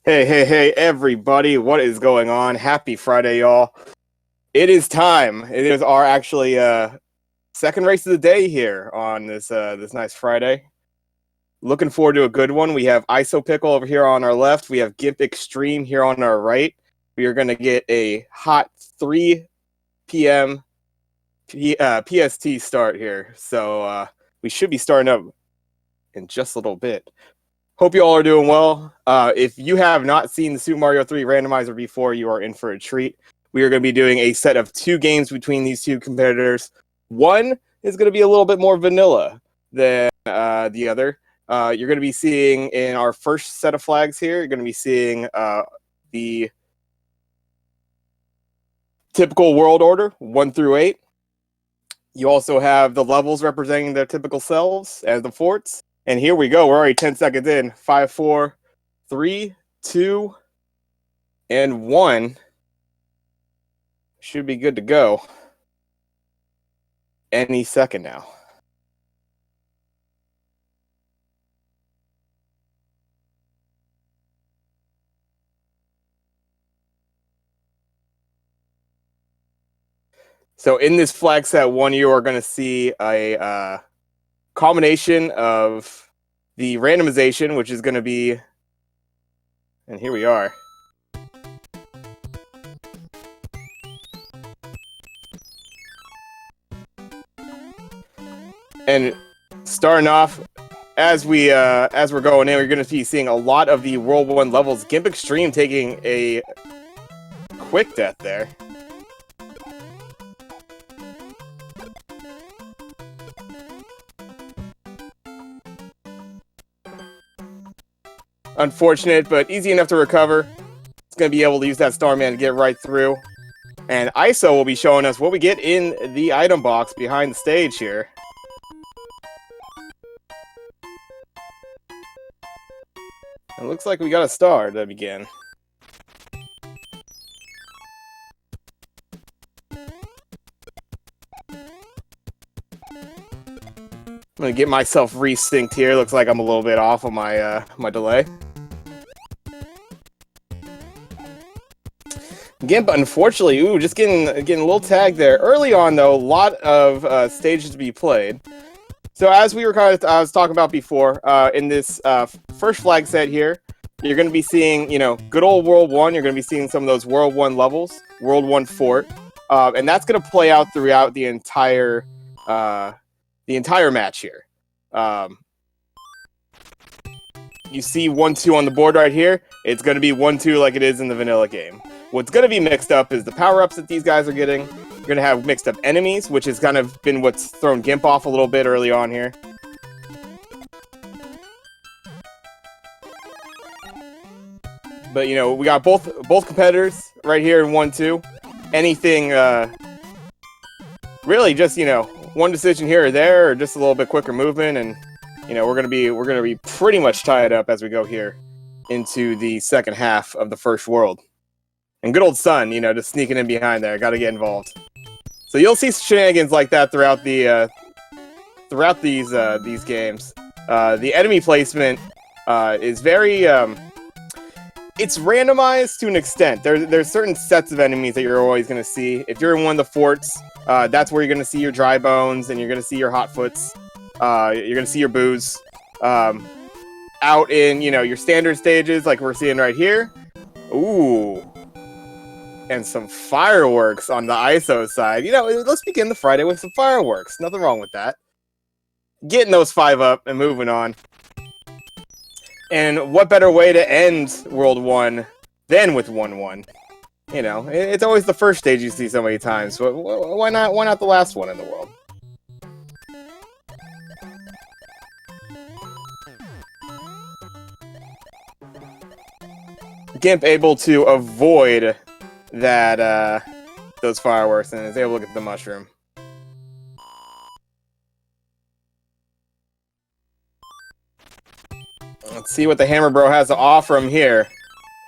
Hey, everybody. What is going on? Happy Friday, y'all. It is time. It is our actually second race of the day here on this nice Friday. Looking forward to a good one. We have isopickle over here on our left. We have Gimpxtreme here on our right. We are going to get a hot 3 p.m. PST start here. So we should be starting up in just a little bit. Hope you all are doing well. If you have not seen the Super Mario 3 Randomizer before, you are in for a treat. We are going to be doing a set of 2 games between these 2 competitors. One is going to be a little bit more vanilla than the other. You're going to be seeing in our first set of flags here, you're going to be seeing the typical world order, 1 through 8. You also have the levels representing their typical selves as the forts. And here we go. We're already 10 seconds in. 5, 4, 3, 2, and 1. Should be good to go any second now. So in this flag set 1, you are going to see a combination of the randomization, which is going to be, and here we are. And starting off, as we're going in, we're going to be seeing a lot of the World 1 levels. Gimpxtreme taking a quick death there. Unfortunate, but easy enough to recover. It's going to be able to use that Starman to get right through. And ISO will be showing us what we get in the item box behind the stage here. It looks like we got a star to begin. I'm going to get myself resynced here. Looks like I'm a little bit off on my my delay. Gimp, unfortunately, just getting a little tagged there. Early on, though, a lot of stages to be played. So as we were I was talking about before, in this first flag set here, you're going to be seeing, good old World 1. You're going to be seeing some of those World 1 levels, World 1 fort, and that's going to play out throughout the entire match here. You see 1-2 on the board right here. It's going to be 1-2 like it is in the vanilla game. What's going to be mixed up is the power-ups that these guys are getting. You're going to have mixed up enemies, which has kind of been what's thrown Gimp off a little bit early on here. But, we got both competitors right here in 1-2. Anything, really just, one decision here or there, or just a little bit quicker movement, and, we're gonna be pretty much tied up as we go here into the second half of the first world. And good old Sun, just sneaking in behind there. Got to get involved. So you'll see shenanigans like that throughout the these games. The enemy placement is very it's randomized to an extent. There's certain sets of enemies that you're always going to see. If you're in one of the forts, that's where you're going to see your dry bones, and you're going to see your hot foots. You're going to see your boos. Out in your standard stages, like we're seeing right here. Ooh. And some fireworks on the ISO side. Let's begin the Friday with some fireworks. Nothing wrong with that. Getting those 5 up and moving on. And what better way to end World 1 than with 1-1? It's always the first stage you see so many times. So why not the last one in the world? Gimp able to avoid that those fireworks and is able to get the mushroom. Let's see what the Hammer Bro has to offer him here.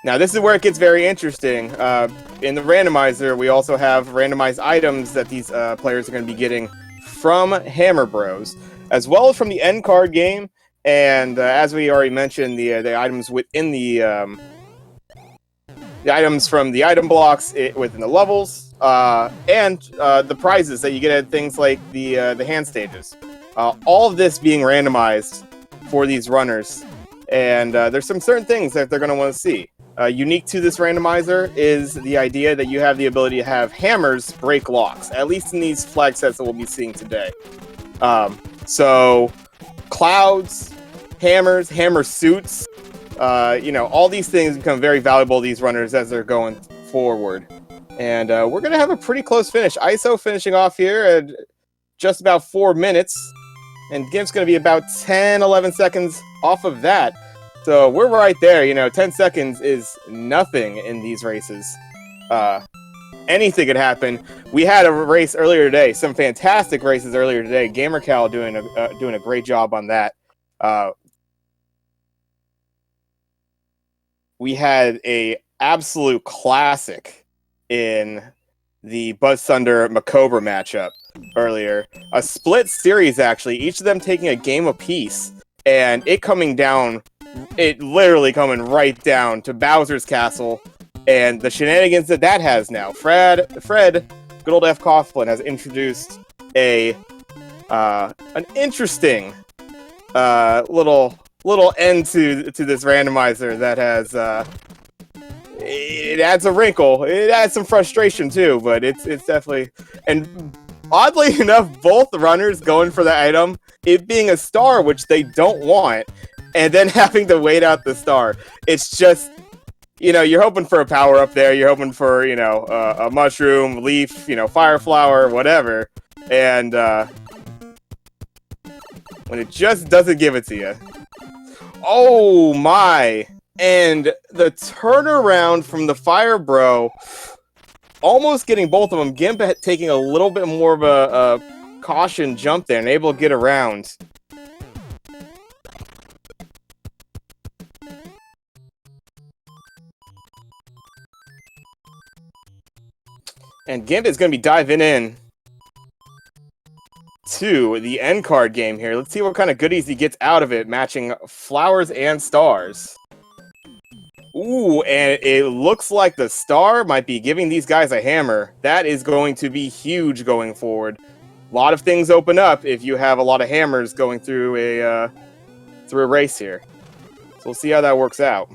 Now this is where it gets very interesting. In the randomizer, we also have randomized items that these players are going to be getting from Hammer Bros, as well as from the end card game. And as we already mentioned, the items within the the items from the item blocks within the levels, and the prizes that you get at things like the hand stages. All of this being randomized for these runners, and there's some certain things that they're going to want to see. Unique to this randomizer is the idea that you have the ability to have hammers break locks, at least in these flag sets that we'll be seeing today. So clouds, hammers, hammer suits, all these things become very valuable to these runners as they're going forward. And we're going to have a pretty close finish. ISO finishing off here at just about 4 minutes. And Gimp's going to be about 10, 11 seconds off of that. So we're right there. 10 seconds is nothing in these races. Anything could happen. We had a race earlier today. Some fantastic races earlier today. GamerCal doing a great job on that. We had a absolute classic in the Buzz Thunder Macobra matchup earlier. A split series, actually, each of them taking a game apiece, and it literally coming right down to Bowser's Castle, and the shenanigans that has now. Fred, good old F. Coughlin, has introduced an interesting little end to this randomizer that has it adds a wrinkle. It adds some frustration too, but it's definitely, and oddly enough, both runners going for the item, it being a star, which they don't want, and then having to wait out the star. It's just, you're hoping for a power up there. You're hoping for, a mushroom, leaf, fire flower, whatever. And when it just doesn't give it to you. Oh my. And the turnaround from the Fire Bro, almost getting both of them. Gimp taking a little bit more of a caution jump there and able to get around. And Gimp is going to be diving in to the end card game here. Let's see what kind of goodies he gets out of it, matching flowers and stars. Ooh, and it looks like the star might be giving these guys a hammer. That is going to be huge going forward. A lot of things open up if you have a lot of hammers going through a race here. So we'll see how that works out.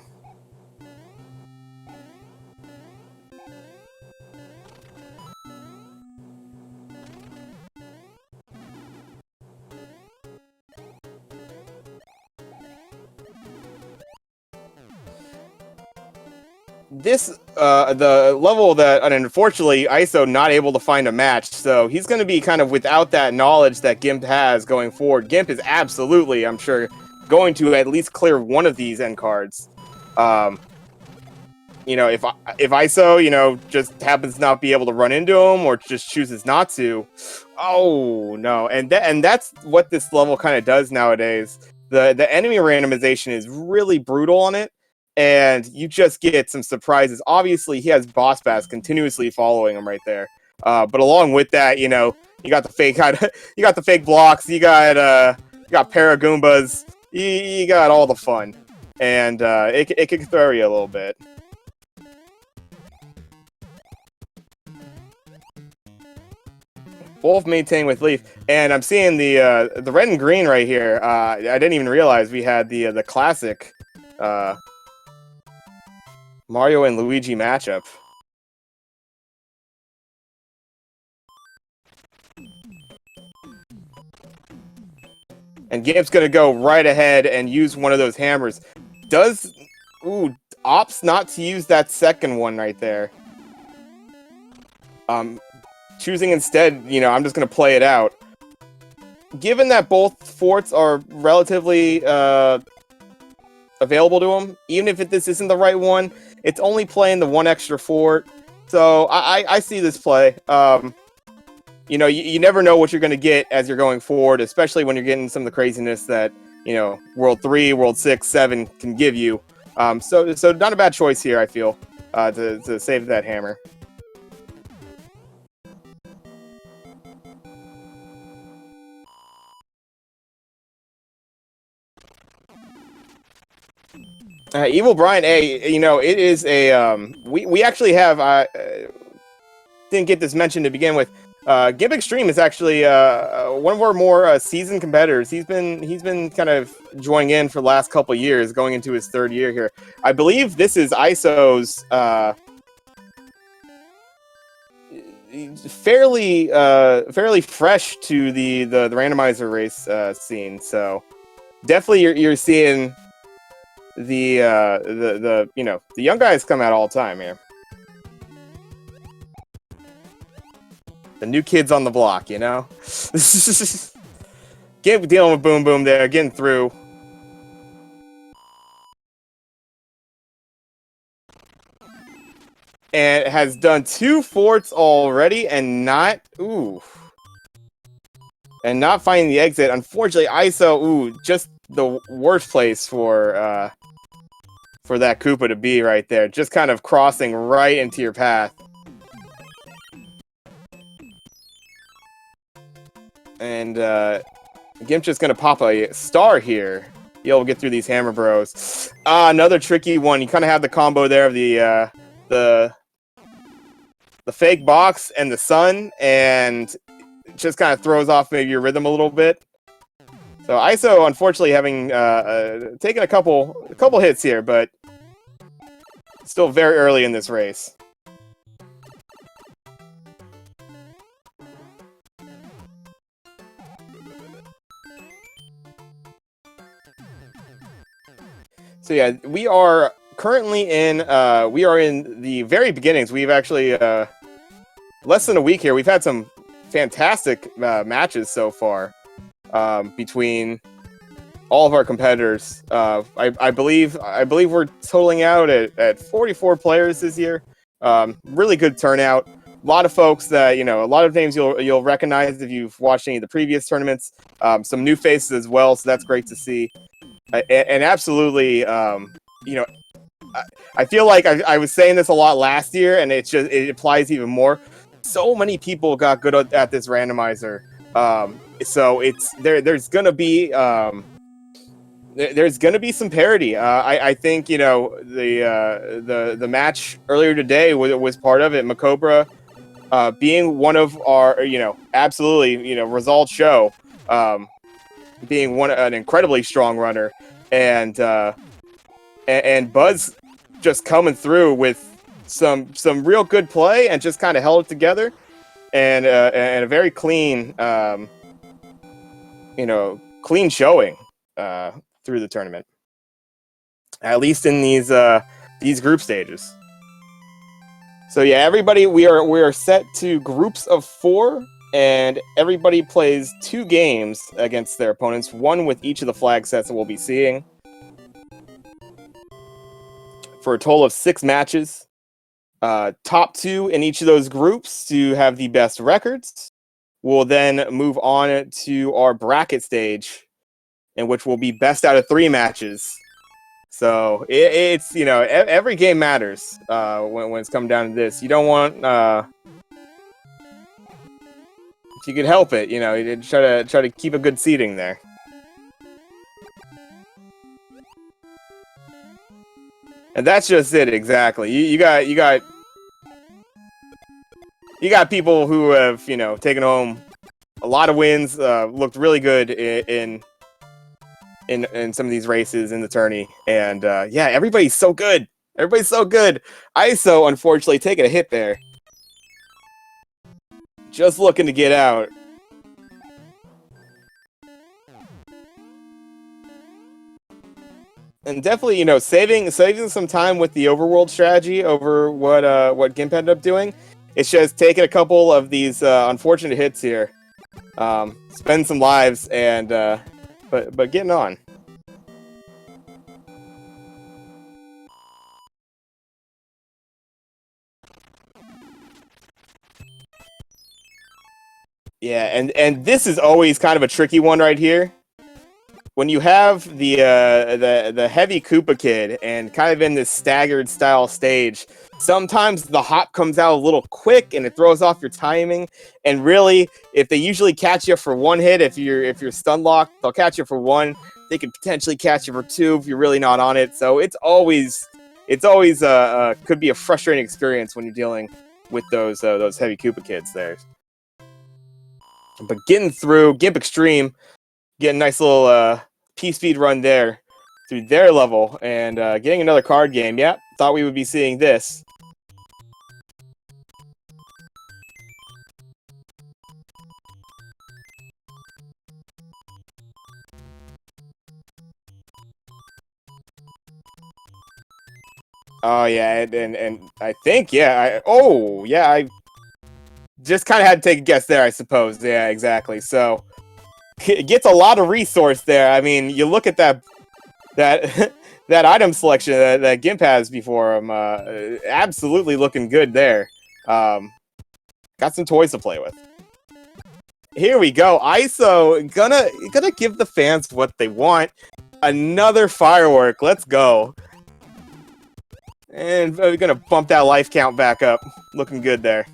This, the level that, unfortunately, ISO not able to find a match, so he's going to be kind of without that knowledge that Gimp has going forward. Gimp is absolutely, I'm sure, going to at least clear one of these end cards. If ISO, just happens to not be able to run into him or just chooses not to, oh no, and that's what this level kind of does nowadays. The enemy randomization is really brutal on it. And you just get some surprises. Obviously, he has Boss Bass continuously following him right there. But along with that, you got the fake, you got the fake blocks. You got Paragoombas. You got all the fun, and it can throw you a little bit. Both maintain with Leaf, and I'm seeing the red and green right here. I didn't even realize we had the classic. Mario and Luigi matchup. And Gimp's gonna go right ahead and use one of those hammers. Opts not to use that second one right there. Choosing instead, I'm just gonna play it out. Given that both forts are relatively available to him, even if this isn't the right one, it's only playing the one extra fort. So I see this play. You never know what you're going to get as you're going forward, especially when you're getting some of the craziness that, World 3, World 6, 7 can give you. So not a bad choice here, I feel, to save that hammer. Evil Brian, you know, it is a we actually have didn't get this mentioned to begin with. Gimpxtreme is actually one of our more seasoned competitors. He's been kind of joining in for the last couple of years, going into his third year here. I believe this is ISO's fairly fresh to the randomizer race scene. So definitely you're seeing the you know, the young guys come out all the time here. The new kids on the block, you know? Dealing with Boom Boom there, getting through. And it has done 2 forts already and not... Ooh. And not finding the exit. Unfortunately, ISO, ooh, just the worst place for that Koopa to be right there. Just kind of crossing right into your path. And Gimp's just gonna pop a star here. You'll get through these Hammer Bros. Another tricky one. You kind of have the combo there of the fake box and the sun, and it just kind of throws off maybe your rhythm a little bit. So ISO, unfortunately, having taken a couple hits here, but still very early in this race. So yeah, we are currently in the very beginnings. We've actually less than a week here. We've had some fantastic matches so far between all of our competitors. I believe we're totaling out at 44 players this year. Really good turnout. A lot of folks that, you know, a lot of names you'll recognize if you've watched any of the previous tournaments. Some new faces as well, so that's great to see. And absolutely, you know, I feel like I was saying this a lot last year, and it applies even more. So many people got good at this randomizer, so there's gonna be some parity. I think, you know, the match earlier today was part of it. Macobra being one of our, you know, absolutely, you know, results show. Being an incredibly strong runner, and Buzz just coming through with some real good play and just kind of held it together, and a very clean, you know, clean showing through the tournament, at least in these group stages. So yeah, everybody, we are set to groups of 4. And everybody plays 2 games against their opponents, 1 with each of the flag sets that we'll be seeing, for a total of 6 matches. Top 2 in each of those groups to have the best records. We'll then move on to our bracket stage, in which will be best out of 3 matches. So it's, you know, every game matters when it's come down to this. You don't want... if you could help it, you know, you try to keep a good seating there. And that's just it, exactly. You got people who have, you know, taken home a lot of wins, looked really good in some of these races in the tourney, and yeah, everybody's so good. Everybody's so good. ISO, unfortunately, taking a hit there. Just looking to get out. And definitely, you know, saving some time with the overworld strategy over what Gimp ended up doing. It's just taking a couple of these unfortunate hits here, spend some lives, and but getting on. Yeah, and this is always kind of a tricky one right here. When you have the heavy Koopa Kid and kind of in this staggered style stage, sometimes the hop comes out a little quick and it throws off your timing. And really, if they usually catch you for 1 hit, if you're stun locked, they'll catch you for 1. they could potentially catch you for 2 if you're really not on it. So it's always could be a frustrating experience when you're dealing with those heavy Koopa kids there. But getting through Gimpxtreme, getting a nice little P-speed run there through their level, and getting another card game. Yeah, thought we would be seeing this. Oh yeah, and I think I just kind of had to take a guess there, I suppose. Yeah, exactly. So it gets a lot of resource there. I mean, you look at that that item selection that Gimp has before him. Absolutely looking good there. Got some toys to play with. Here we go. ISO gonna give the fans what they want. Another firework. Let's go. And we're gonna bump that life count back up. Looking good there.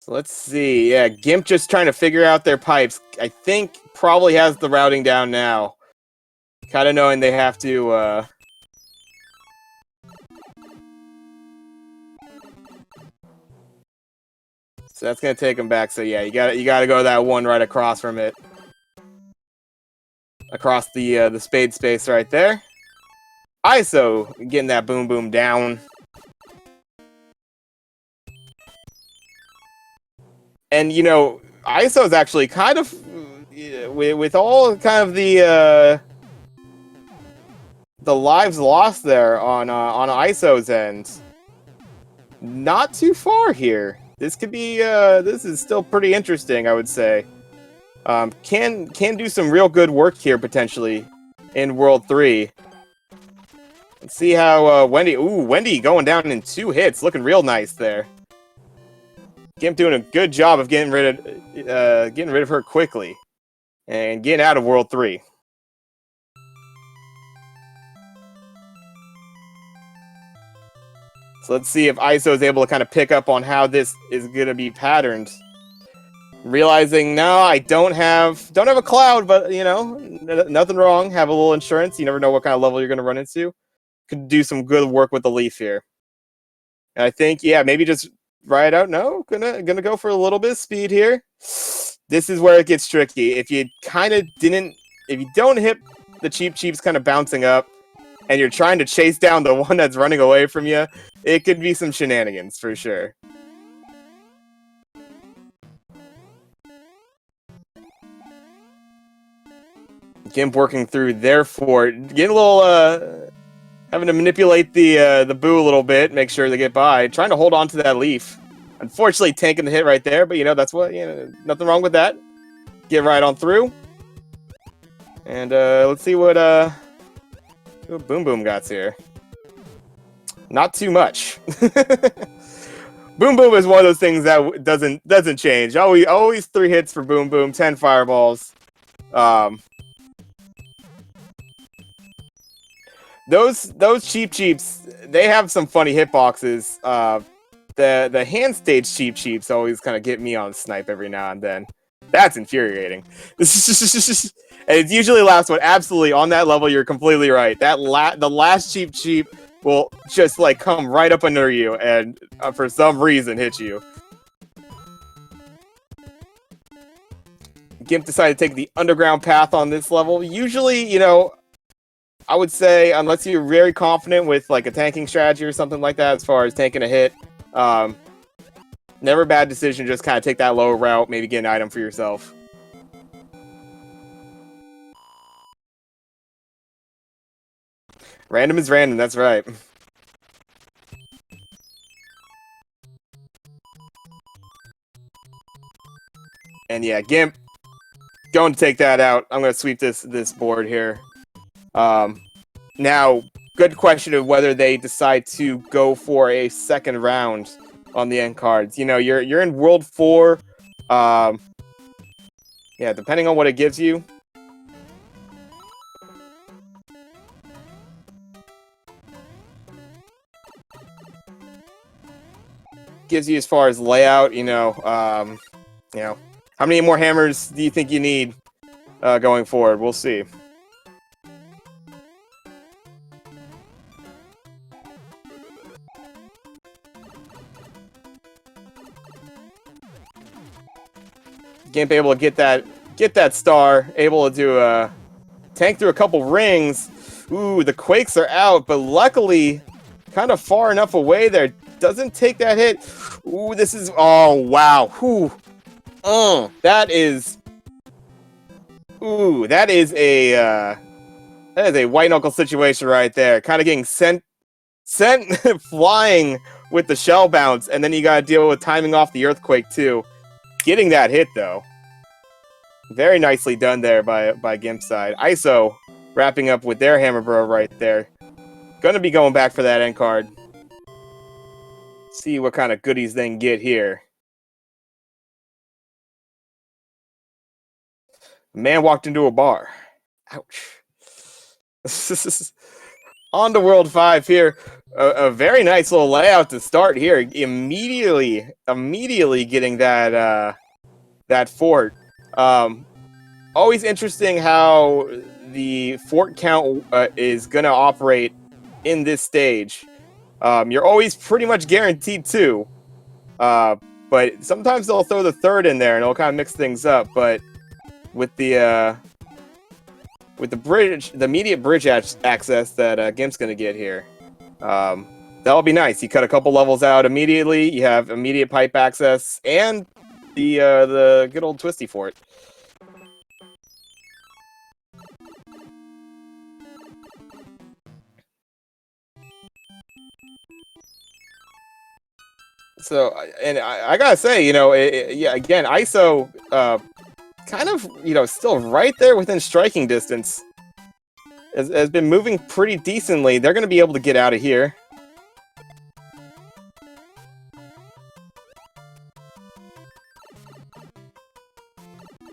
So let's see. Yeah, Gimp just trying to figure out their pipes. I think probably has the routing down now. Kind of knowing they have to. So that's gonna take him back. So yeah, you gotta go that one right across from it. Across the spade space right there. ISO getting that boom boom down. And you know, ISO is actually kind of with all kind of the lives lost there on ISO's end. Not too far here. This could be this is still pretty interesting, I would say. Can do some real good work here potentially in World 3. Let's see how Wendy going down in 2 hits, looking real nice there. Gimp doing a good job of getting rid of her quickly and getting out of World 3. So let's see if ISO is able to kind of pick up on how this is going to be patterned. Realizing, no, I don't have a cloud, but you know, nothing wrong. Have a little insurance. You never know what kind of level you're going to run into. Could do some good work with the leaf here. And I think, yeah, maybe just ride out. No, gonna go for a little bit of speed here. This is where it gets tricky. If you don't hit the cheaps kind of bouncing up, and you're trying to chase down the one that's running away from you, it could be some shenanigans for sure. Gimp working through their fort, getting a little having to manipulate the boo a little bit, make sure they get by, trying to hold on to that leaf. Unfortunately, tanking the hit right there, but you know that's what nothing wrong with that. Get right on through, and let's see what Boom Boom got here. Not too much. Boom Boom is one of those things that doesn't change. Always 3 hits for Boom Boom, 10 fireballs. Those cheaps, they have some funny hitboxes. The hand stage cheaps always kind of get me on snipe every now and then. That's infuriating. And it usually lasts absolutely on that level. You're completely right. The last cheap will just like come right up under you and for some reason hit you. Gimp decided to take the underground path on this level. Usually, you know, I would say unless you're very confident with like a tanking strategy or something like that, as far as taking a hit, never a bad decision. Just kind of take that lower route, maybe get an item for yourself. Random is random, that's right. And yeah, Gimp going to take that out. I'm going to sweep this board here. Now, good question of whether they decide to go for a second round on the end cards. You know, you're in World 4. Yeah, depending on what it gives you. Gives you as far as layout, you know, how many more hammers do you think you need going forward? We'll see. Gimp able to get that star, able to do tank through a couple rings. Ooh, the Quakes are out, but luckily kind of far enough away there. Doesn't take that hit. Ooh, this is... Oh, wow. Whew. That is... Ooh, that is a white knuckle situation right there. Kind of getting sent flying with the shell bounce, and then you gotta deal with timing off the earthquake too. Getting that hit though. Very nicely done there by Gimp's side. ISO wrapping up with their hammer bro right there. Gonna be going back for that end card. See what kind of goodies they can get here. Man walked into a bar. Ouch. On to World 5 here. A very nice little layout to start here. Immediately getting that that fort. Always interesting how the fort count is gonna operate in this stage. You're always pretty much guaranteed 2. But sometimes they'll throw the 3rd in there and it'll kind of mix things up. But with the bridge, the immediate bridge access that Gimp's gonna get here, that'll be nice. You cut a couple levels out immediately. You have immediate pipe access and the good old twisty fort. So, and I gotta say, you know, yeah, again, ISO, kind of, you know, still right there within striking distance. Has been moving pretty decently. They're gonna be able to get out of here.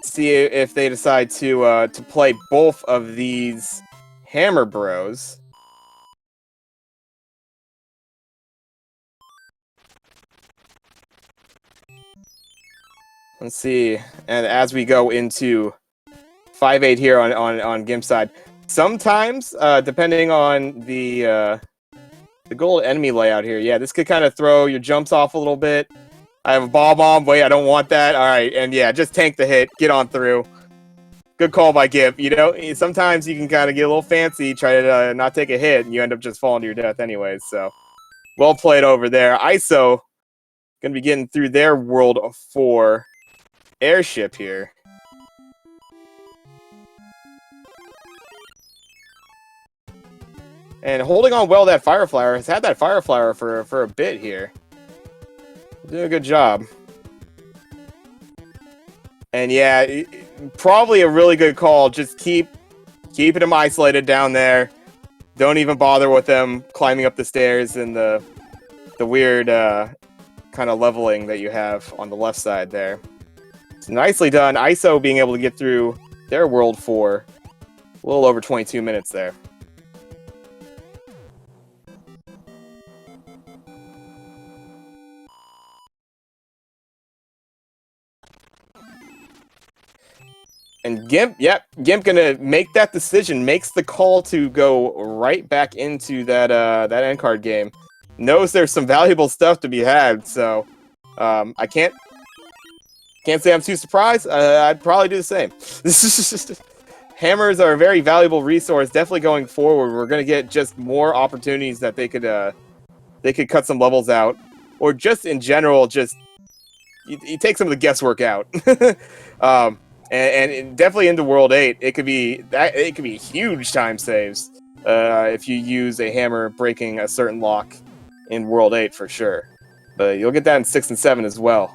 See if they decide to play both of these hammer bros. Let's see. And as we go into 5-8 here on Gimp's side, sometimes depending on the gold enemy layout here, yeah, this could kind of throw your jumps off a little bit. I have a ball bomb. Wait, I don't want that. All right, and yeah, just tank the hit. Get on through. Good call by Gimp. You know, sometimes you can kind of get a little fancy, try to not take a hit, and you end up just falling to your death anyways. So, well played over there. ISO gonna be getting through their World 4 airship here. And holding on well, that Fire Flower has had that Fire Flower for a bit here. Doing a good job. And yeah, probably a really good call. Just keeping them isolated down there. Don't even bother with them climbing up the stairs and the weird kind of leveling that you have on the left side there. It's nicely done. ISO being able to get through their World 4. A little over 22 minutes there. And Gimp, yep, Gimp gonna make that decision, makes the call to go right back into that that end card game. Knows there's some valuable stuff to be had, so I can't say I'm too surprised. I'd probably do the same. Hammers are a very valuable resource, definitely going forward. We're gonna get just more opportunities that they could cut some levels out, or just in general, just you take some of the guesswork out. And definitely into World 8, it could be huge time saves if you use a hammer breaking a certain lock in World 8 for sure. But you'll get that in 6 and 7 as well.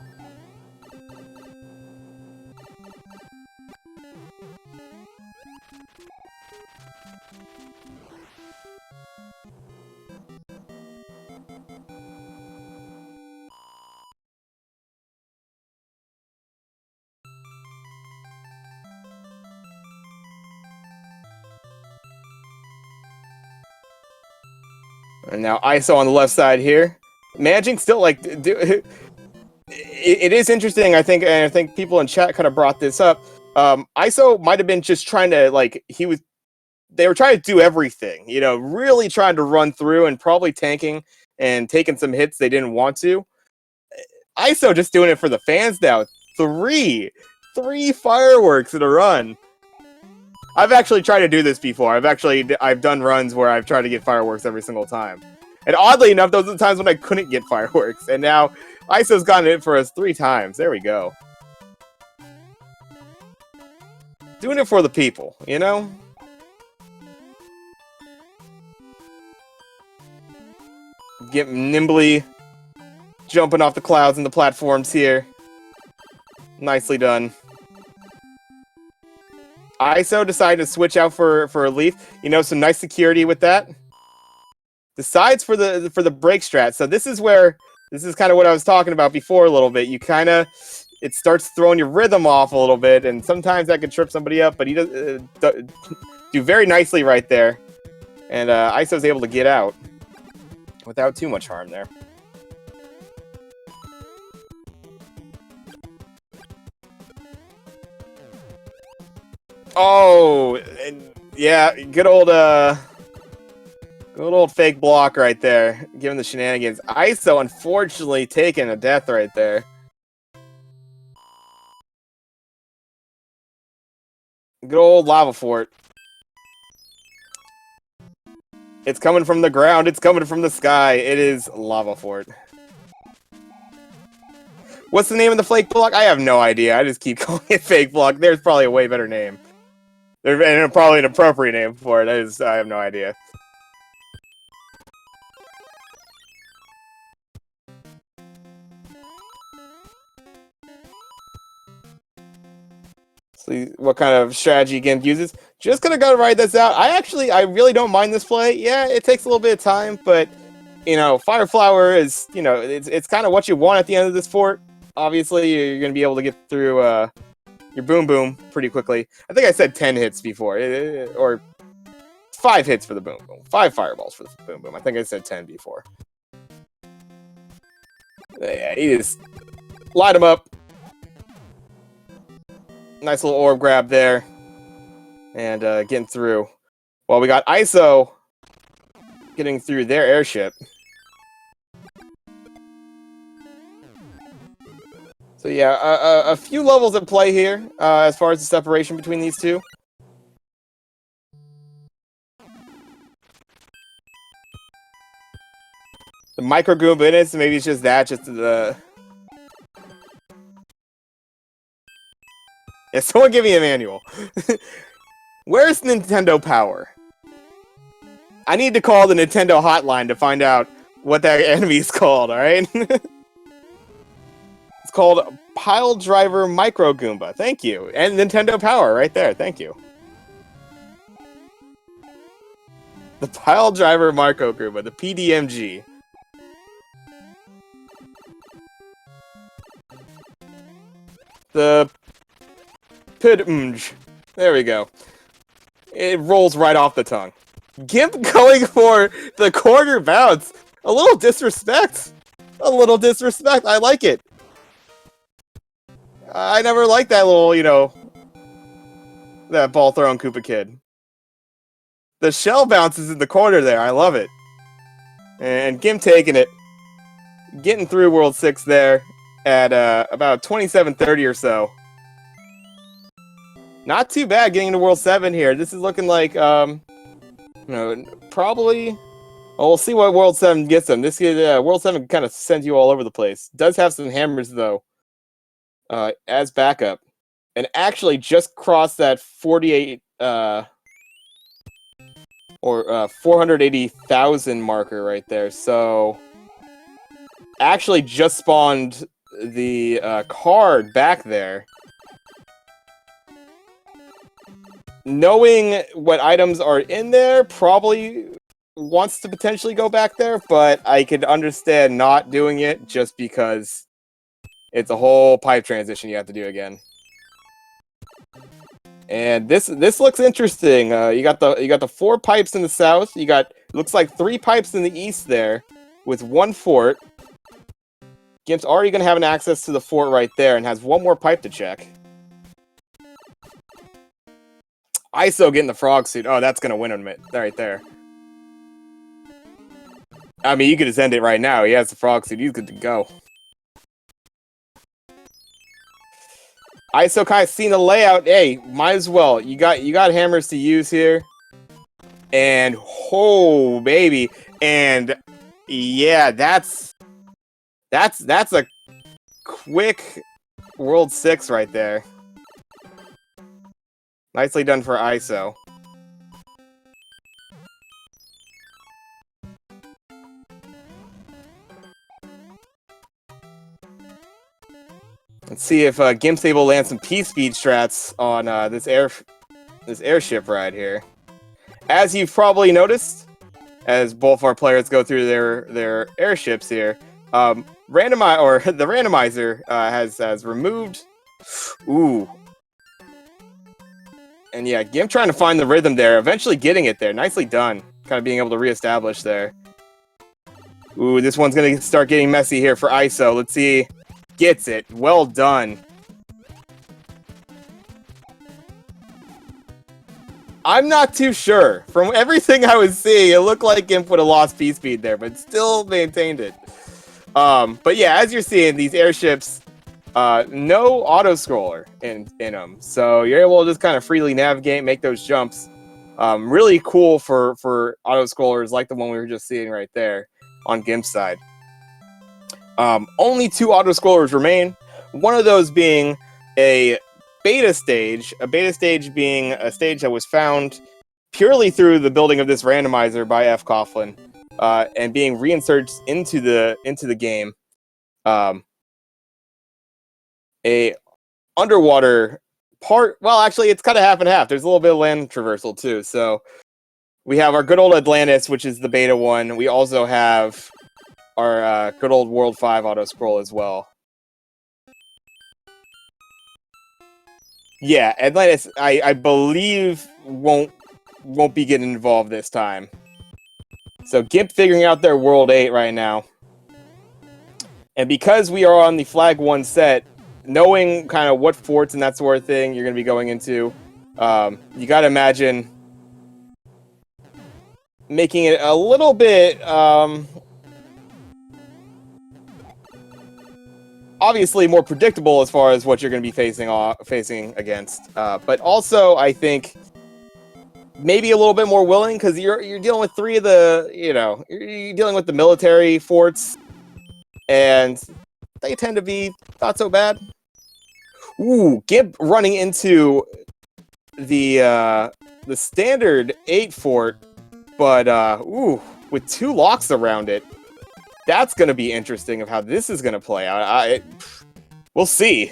And now ISO on the left side here. Managing still, like, it is interesting, I think, and I think people in chat kind of brought this up. ISO might have been just trying to, like, they were trying to do everything, you know, really trying to run through and probably tanking and taking some hits they didn't want to. ISO just doing it for the fans now. Three fireworks in a run. I've actually tried to do this before. I've done runs where I've tried to get fireworks every single time. And oddly enough, those are the times when I couldn't get fireworks. And now ISO's gotten it for us 3 times. There we go. Doing it for the people, you know? Get nimbly jumping off the clouds and the platforms here. Nicely done. ISO decided to switch out for a leaf. You know, some nice security with that. Decides for the break strat. So this is kind of what I was talking about before a little bit. It starts throwing your rhythm off a little bit, and sometimes that can trip somebody up. But he does do very nicely right there, and ISO's able to get out without too much harm there. Oh, and yeah, good old fake block right there, giving the shenanigans. ISO unfortunately taking a death right there. Good old lava fort. It's coming from the ground. It's coming from the sky. It is lava fort. What's the name of the fake block? I have no idea. I just keep calling it fake block. There's probably a way better name. There's probably an appropriate name for it. I have no idea. See what kind of strategy Gimp uses. Just gonna go ride this out. I really don't mind this play. Yeah, it takes a little bit of time, but you know, Fire Flower is, you know, it's kind of what you want at the end of this fort. Obviously, you're gonna be able to get through your boom boom pretty quickly. I think I said 10 hits before, or 5 hits for the boom boom. 5 fireballs for the boom boom. I think I said 10 before. Yeah, he just light him up. Nice little orb grab there. And getting through. Well, we got ISO getting through their airship. So yeah, a few levels at play here, as far as the separation between these two. The micro Goomba in it, so maybe it's just that, just the... Yeah, someone give me a manual. Where's Nintendo Power? I need to call the Nintendo hotline to find out what that enemy is called, alright? It's called Pile Driver Micro Goomba. Thank you. And Nintendo Power right there. Thank you. The Pile Driver Micro Goomba, the PDMG. The PDMG. There we go. It rolls right off the tongue. Gimp going for the corner bounce. A little disrespect. A little disrespect. I like it. I never liked that little, you know, that ball throwing Koopa Kid. The shell bounces in the corner there. I love it. And Gimp taking it. Getting through World 6 there at about 27:30 or so. Not too bad getting into World 7 here. This is looking like, you know, probably... Well, we'll see what World 7 gets them. This World 7 kind of sends you all over the place. Does have some hammers, though, as backup. And actually just crossed that 48... or 480,000 marker right there. So, actually just spawned the card back there. Knowing what items are in there, probably wants to potentially go back there, but I could understand not doing it just because it's a whole pipe transition you have to do again. And this looks interesting. You got the 4 pipes in the south. You got Looks like 3 pipes in the east there, with 1 fort. Gimp's already going to have an access to the fort right there, and has 1 more pipe to check. ISO getting the frog suit. Oh, that's going to win him right there. I mean, you could just end it right now. He has the frog suit. He's good to go. ISO kind of seen the layout. Hey, might as well. You got hammers to use here. And oh baby. And yeah, that's a quick World 6 right there. Nicely done for ISO. Let's see if Gimp's able to land some P-speed strats on this airship ride here. As you've probably noticed, as both our players go through their airships here, the randomizer has removed. Ooh. And yeah, Gimp trying to find the rhythm there, eventually getting it there. Nicely done. Kind of being able to reestablish there. Ooh, this one's gonna start getting messy here for ISO. Let's see. Gets it. Well done. I'm not too sure. From everything I was seeing, it looked like Gimp would have lost P-speed there, but still maintained it. But yeah, as you're seeing, these airships, no auto-scroller in them. So you're able to just kind of freely navigate, make those jumps. Really cool for auto-scrollers like the one we were just seeing right there on Gimp's side. Only 2 auto-scrollers remain. One of those being a beta stage being a stage that was found purely through the building of this randomizer by F. Coughlin, and being reinserted into the game. A underwater part. Well, actually, it's kind of half and half. There's a little bit of land traversal too. So we have our good old Atlantis, which is the beta one. We also have our good old World 5 auto scroll as well. Yeah, Atlantis, I believe won't be getting involved this time. So Gimp figuring out their World 8 right now. And because we are on the Flag 1 set, knowing kind of what forts and that sort of thing you're going to be going into, you got to imagine making it a little bit obviously more predictable as far as what you're going to be facing against, but also I think maybe a little bit more willing, because you're dealing with 3 of the, you're dealing with the military forts, and they tend to be not so bad. Ooh, Gimp running into the standard 8 fort, but ooh, with 2 locks around it. That's going to be interesting of how this is going to play out. We'll see.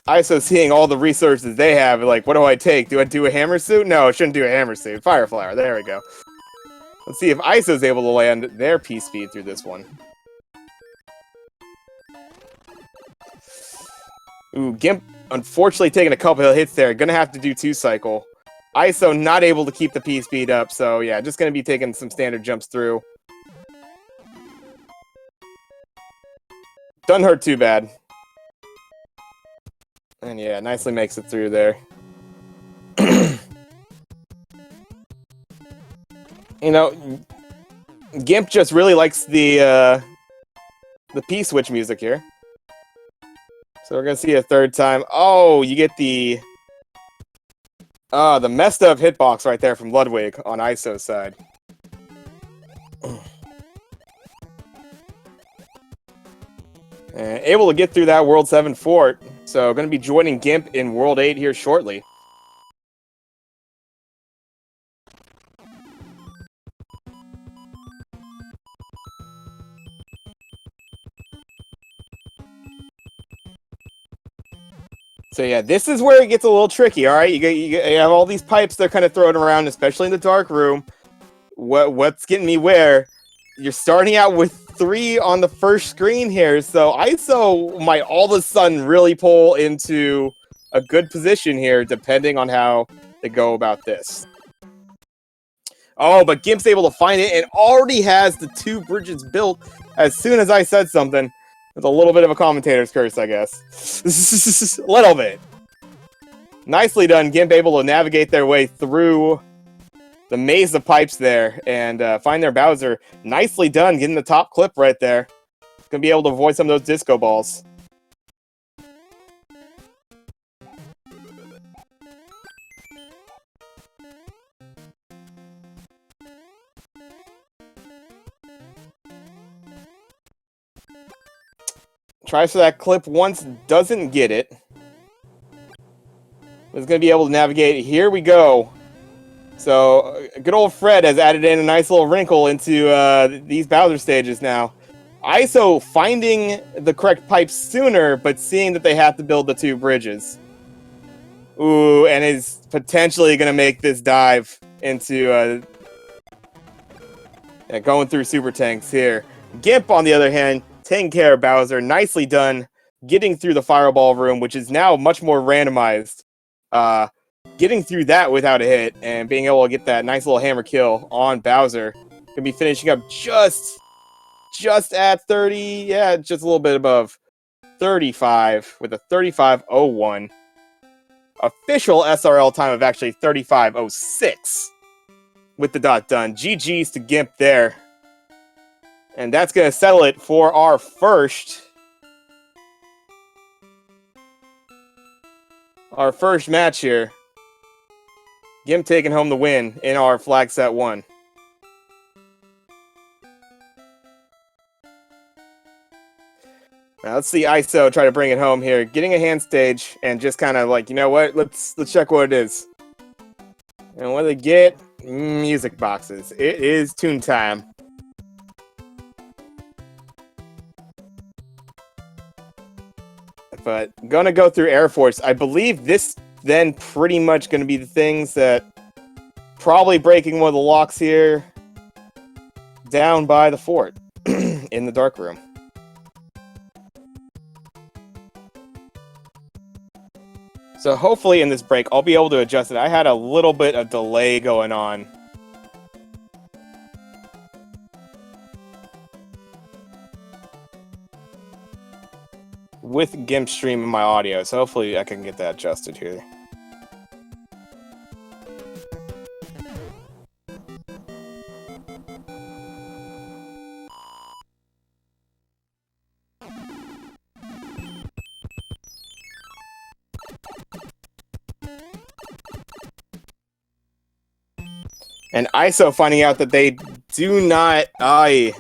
ISO seeing all the resources they have, like, what do I take? Do I do a hammer suit? No, I shouldn't do a hammer suit. Fire flower, there we go. Let's see if ISO's able to land their P-speed through this one. Ooh, Gimp unfortunately taking a couple of hits there. Gonna have to do 2 cycle. ISO not able to keep the P-speed up, so yeah, just gonna be taking some standard jumps through. Doesn't hurt too bad. And yeah, nicely makes it through there. Gimp just really likes the P-switch music here. So we're gonna see a 3rd time. Oh, you get the messed up hitbox right there from Ludwig on ISO's side. And able to get through that World 7 fort. So going to be joining Gimp in World 8 here shortly. So yeah, this is where it gets a little tricky, all right? You have all these pipes they're kind of throwing around, especially in the dark room. What's getting me where? You're starting out with 3 on the first screen here, so ISO might all of a sudden really pull into a good position here, depending on how they go about this. Oh, but Gimp's able to find it and already has the 2 bridges built as soon as I said something. With a little bit of a commentator's curse, I guess. A little bit. Nicely done, Gimp able to navigate their way through the maze of pipes there and find their Bowser. Nicely done, getting the top clip right there. Gonna be able to avoid some of those disco balls. Tries for that clip once, doesn't get it. Is going to be able to navigate. Here we go. So, good old Fred has added in a nice little wrinkle into these Bowser stages now. ISO finding the correct pipe sooner, but seeing that they have to build the 2 bridges. Ooh, and is potentially going to make this dive into going through super tanks here. Gimp, on the other hand, taking care of Bowser. Nicely done. Getting through the fireball room, which is now much more randomized. Getting through that without a hit and being able to get that nice little hammer kill on Bowser. Gonna be finishing up just at 30. Yeah, just a little bit above 35 with a 35.01. Official SRL time of actually 35.06 with the dot done. GG's to Gimp there. And that's going to settle it for our first match here. Gimp taking home the win in our flag set 1. Now let's see ISO try to bring it home here. Getting a hand stage and just kind of like, you know what? Let's check what it is. And what do they get? Music boxes. It is tune time. But gonna go through Air Force. I believe this then pretty much gonna be the things that probably breaking one of the locks here down by the fort in the dark room. So hopefully in this break I'll be able to adjust it. I had a little bit of delay going on. With Gimpxtreme in my audio, so hopefully I can get that adjusted here. And ISO finding out that they do not, that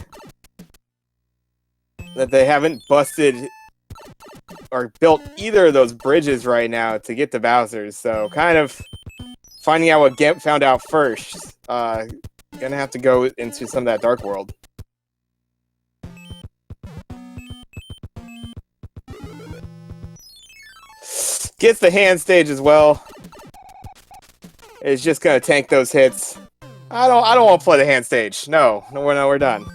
they haven't busted or built either of those bridges right now to get to Bowser's. So kind of finding out what Gimp found out first. Gonna have to go into some of that dark world. Gets the hand stage as well. It's just gonna tank those hits. I don't want to play the hand stage. No, we're done.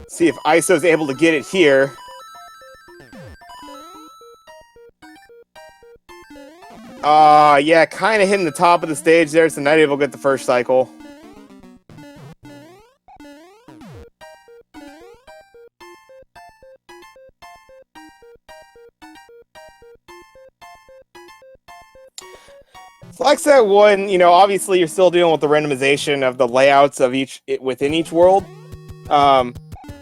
See if ISO's able to get it here. Yeah, kind of hitting the top of the stage there, so not able to get the first cycle. Flag set 1, you know, obviously you're still dealing with the randomization of the layouts of within each world.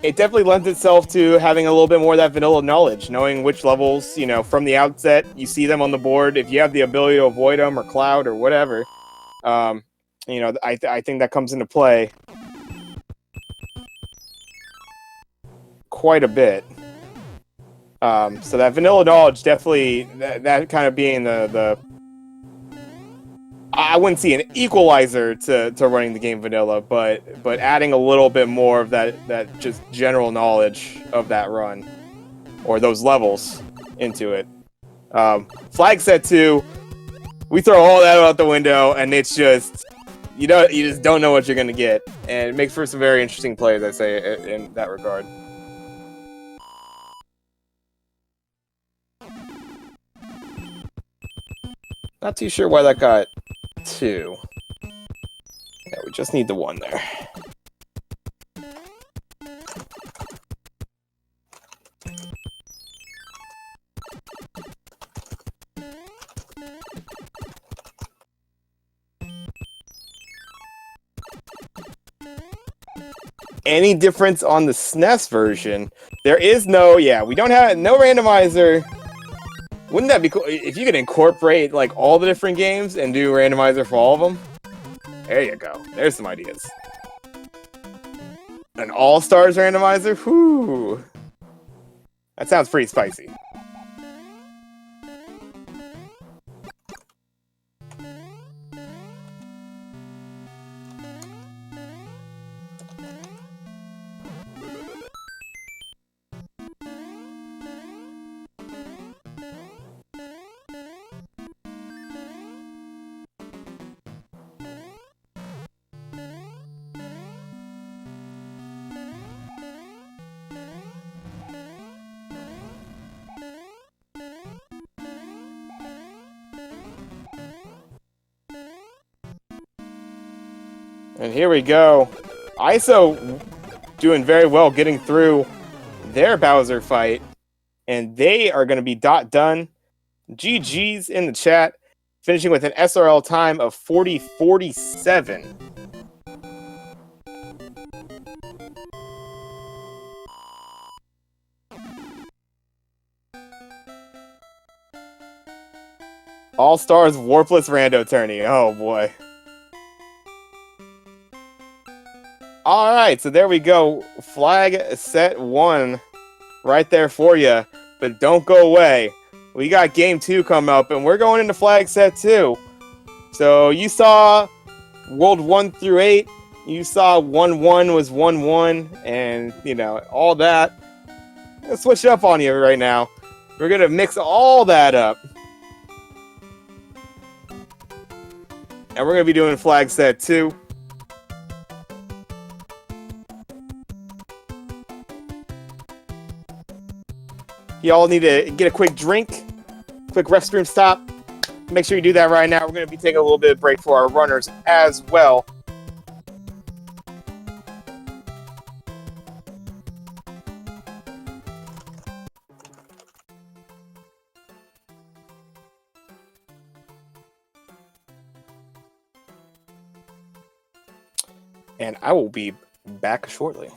It definitely lends itself to having a little bit more of that vanilla knowledge, knowing which levels, you know, from the outset, you see them on the board. If you have the ability to avoid them or cloud or whatever, you know, I think that comes into play quite a bit. So that vanilla knowledge definitely, that kind of being the wouldn't see an equalizer to running the game vanilla, but adding a little bit more of that just general knowledge of that run or those levels into it. Flag set 2, we throw all that out the window, and it's just you just don't know what you're gonna get, and it makes for some very interesting plays, I say, in that regard. Not too sure why that got 2. Yeah, we just need the 1 there. Any difference on the SNES version? There is no, we don't have no randomizer. Wouldn't that be cool if you could incorporate like all the different games and do randomizer for all of them? There you go. There's some ideas. An all-stars randomizer? Whew. That sounds pretty spicy. And here we go. ISO doing very well getting through their Bowser fight. And they are going to be done. GG's in the chat. Finishing with an SRL time of 40:47. All-Stars Warpless Rando Tourney. Oh boy. Alright, so there we go. Flag set 1 right there for you. But don't go away. We got game 2 coming up, and we're going into flag set 2. So you saw World 1 through 8. You saw 1-1 was 1-1, and, all that. I'm going to switch it up on you right now. We're going to mix all that up. And we're going to be doing flag set 2. Y'all need to get a quick drink, quick restroom stop. Make sure you do that right now. We're going to be taking a little bit of break for our runners as well. And I will be back shortly.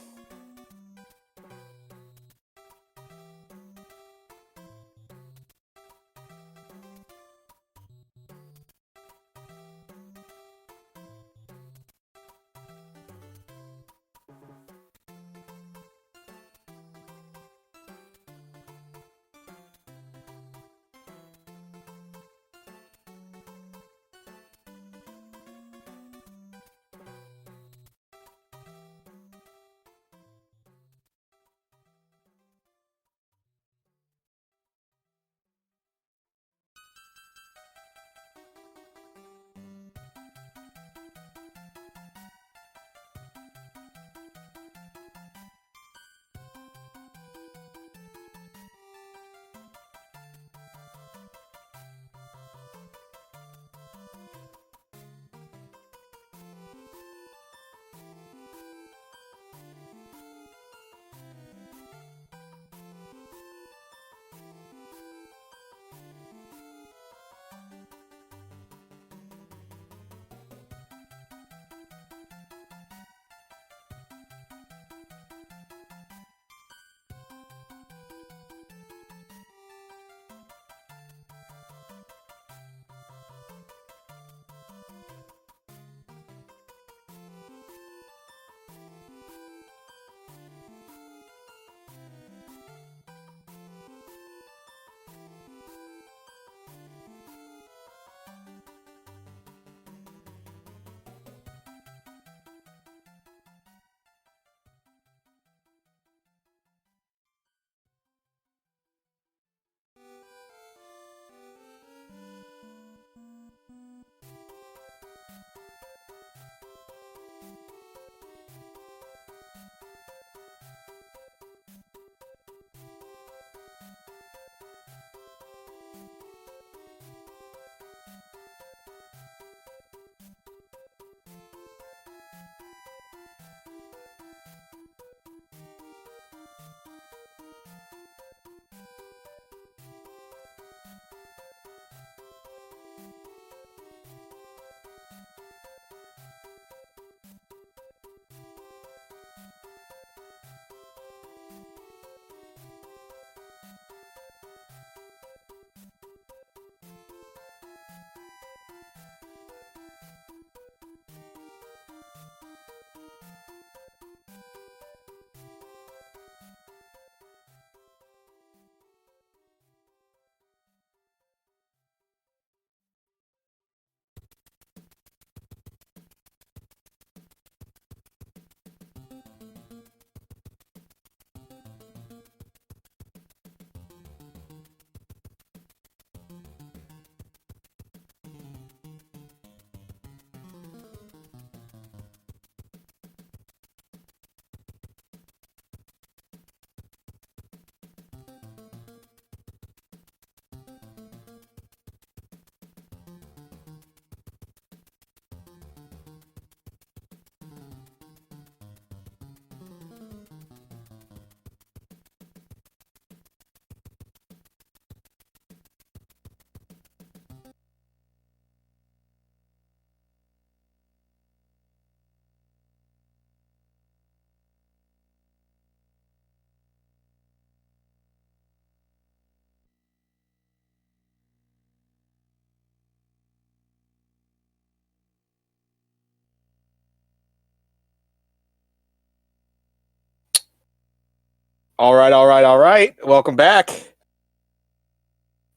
All right, all right, all right. Welcome back.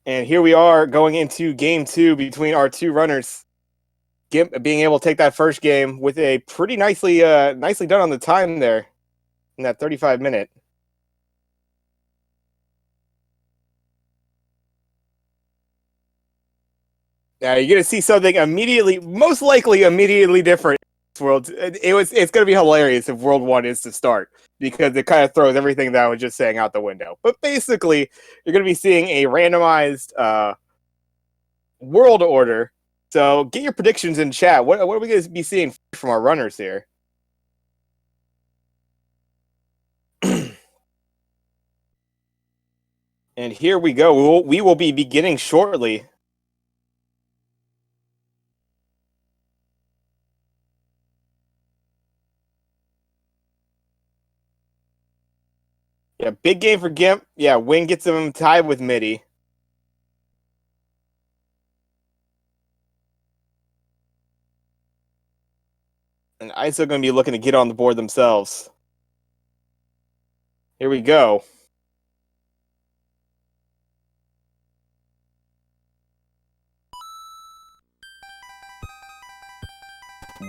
And here we are going into game 2 between our two runners. Gimp being able to take that first game with a pretty nicely done on the time there in that 35-minute. Now you're gonna see something immediately, most likely immediately different. World, it's gonna be hilarious if World 1 is to start because it kind of throws everything that I was just saying out the window. But basically, you're gonna be seeing a randomized world order. So get your predictions in chat. What are we gonna be seeing from our runners here? And here we go. We will be beginning shortly. Yeah, big game for Gimp. Yeah, win gets him tied with Mitty. And ISO going to be looking to get on the board themselves. Here we go.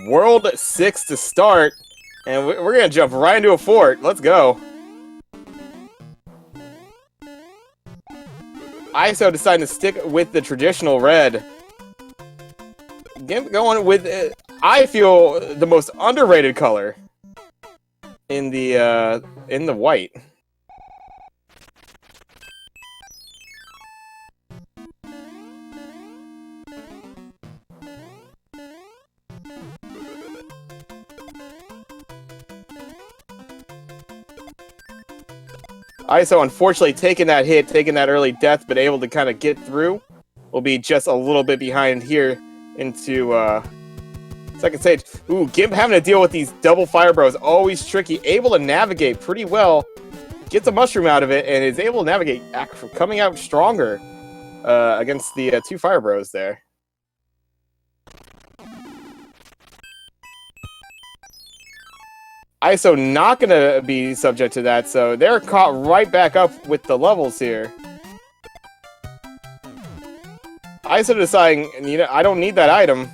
World 6 to start. And we're going to jump right into a fort. Let's go. ISO deciding to stick with the traditional red. Gimp going with, I feel, the most underrated color in the white. ISO unfortunately taking that hit, taking that early death, but able to kind of get through. Will be just a little bit behind here into second stage. Ooh, Gimp having to deal with these double fire bros, always tricky. Able to navigate pretty well. Gets a mushroom out of it and is able to navigate, coming out stronger against the two fire bros there. ISO not going to be subject to that, so they're caught right back up with the levels here. ISO deciding, you know, I don't need that item,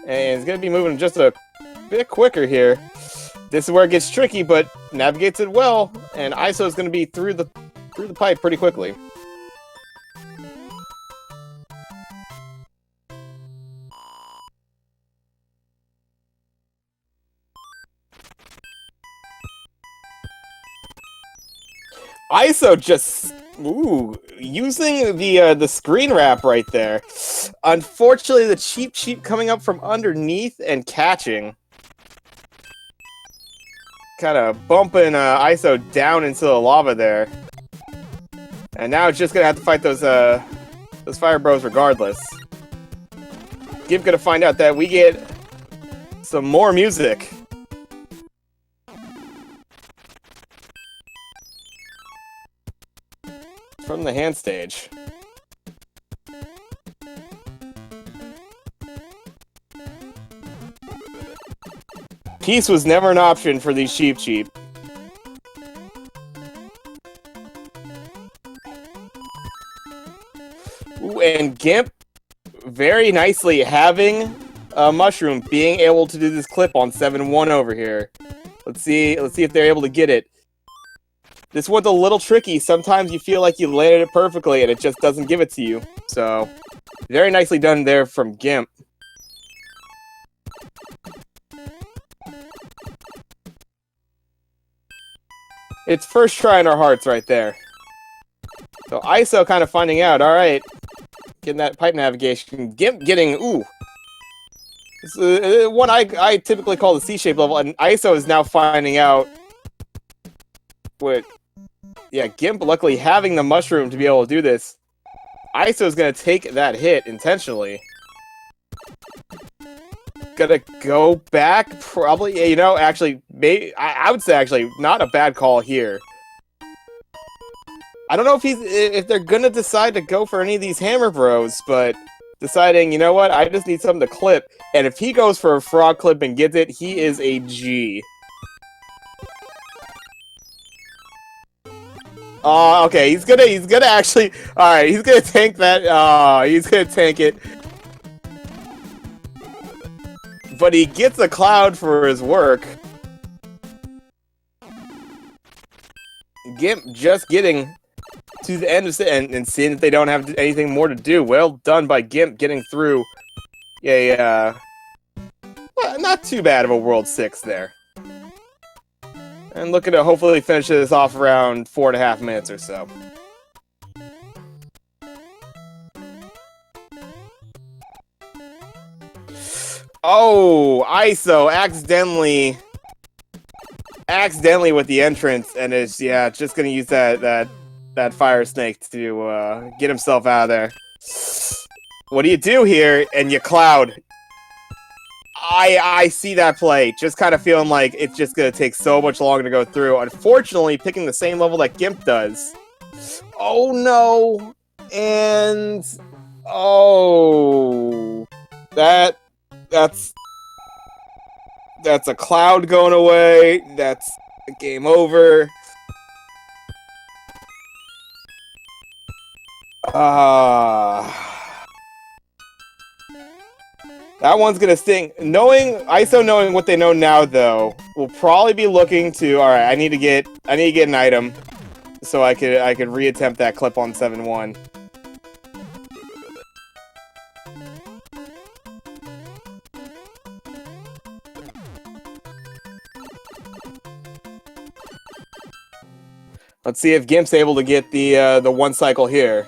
and it's going to be moving just a bit quicker here. This is where it gets tricky, but navigates it well, and ISO is going to be through the pipe pretty quickly. ISO just using the screen wrap right there. Unfortunately, the cheap coming up from underneath and catching, kind of bumping ISO down into the lava there. And now it's just gonna have to fight those fire bros regardless. Gimp gonna find out that we get some more music. From the hand stage. Peace was never an option for these cheap. Ooh, and Gimp very nicely having a mushroom, being able to do this clip on 7-1 over here. Let's see if they're able to get it. This one's a little tricky. Sometimes you feel like you landed it perfectly and it just doesn't give it to you. So, very nicely done there from Gimp. It's first try in our hearts right there. So, ISO kind of finding out. Alright. Getting that pipe navigation. Gimp getting, ooh. This is one I typically call the C-shape level. And ISO is now finding out what... Yeah, Gimp luckily having the mushroom to be able to do this. ISO is going to take that hit intentionally. Gonna go back, probably, you know, actually, maybe, I would say actually, not a bad call here. I don't know if they're going to decide to go for any of these hammer bros, but deciding, you know what, I just need something to clip. And if he goes for a frog clip and gets it, he is a G. Okay, he's gonna actually. All right, he's gonna tank that. He's gonna tank it. But he gets a cloud for his work. Gimp just getting to the end of and seeing that they don't have anything more to do. Well done by Gimp getting through a well, not too bad of a World 6 there. And looking to hopefully finish this off around 4.5 minutes or so. Oh, ISO accidentally with the entrance, and it's just gonna use that fire snake to get himself out of there. What do you do here? And you cloud. I see that play. Just kind of feeling like it's just gonna take so much longer to go through. Unfortunately, picking the same level that Gimp does. Oh no! And oh, that's a cloud going away. That's a game over. That one's gonna sting. ISO knowing what they know now, though, will probably be looking to. All right, I need to get an item, so I could reattempt that clip on 7-1. Let's see if Gimp's able to get the one cycle here.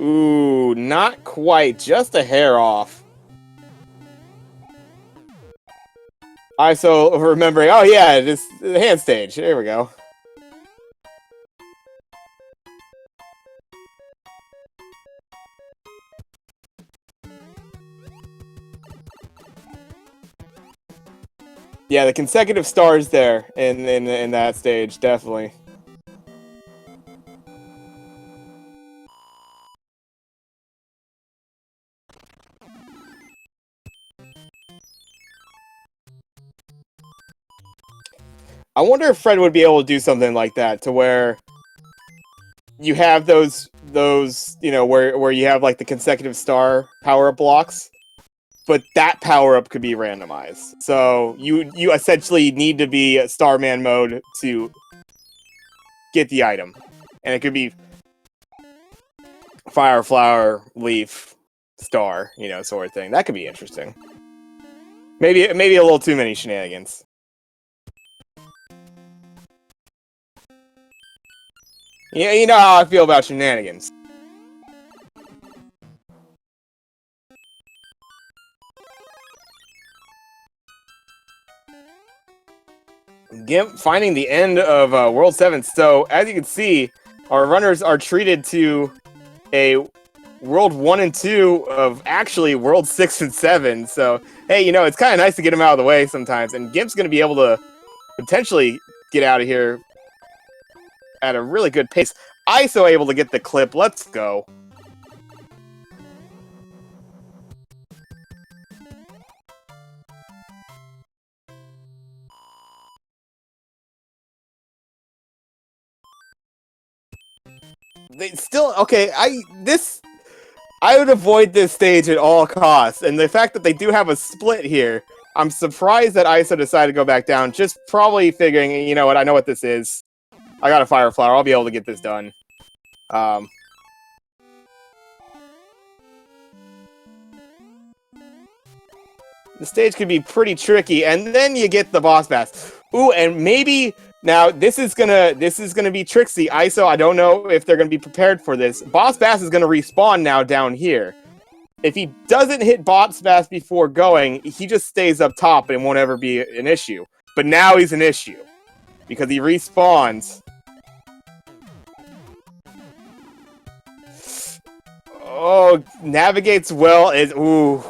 Ooh, not quite. Just a hair off. ISO remembering. Oh yeah, this the hand stage. There we go. Yeah, the consecutive stars there in that stage, definitely. I wonder if Fred would be able to do something like that, to where you have those where you have like the consecutive star power-up blocks, but that power-up could be randomized. So you essentially need to be Starman mode to get the item. And it could be fire, flower, leaf, star, sort of thing. That could be interesting. Maybe a little too many shenanigans. Yeah, you know how I feel about shenanigans. Gimp finding the end of World 7. So, as you can see, our runners are treated to a World 1 and 2 of actually World 6 and 7. So, hey, it's kind of nice to get him out of the way sometimes. And Gimp's going to be able to potentially get out of here at a really good pace. ISO able to get the clip. Let's go. They still okay. I would avoid this stage at all costs, and the fact that they do have a split here, I'm surprised that ISO decided to go back down. Just probably figuring, you know what? I know what this is. I got a fire flower. I'll be able to get this done. The stage could be pretty tricky, and then you get the boss bass. Ooh, and maybe now this is gonna be tricksy. ISO, I don't know if they're gonna be prepared for this. Boss bass is gonna respawn now down here. If he doesn't hit boss bass before going, he just stays up top and won't ever be an issue. But now he's an issue because he respawns. Oh, navigates well. Ooh.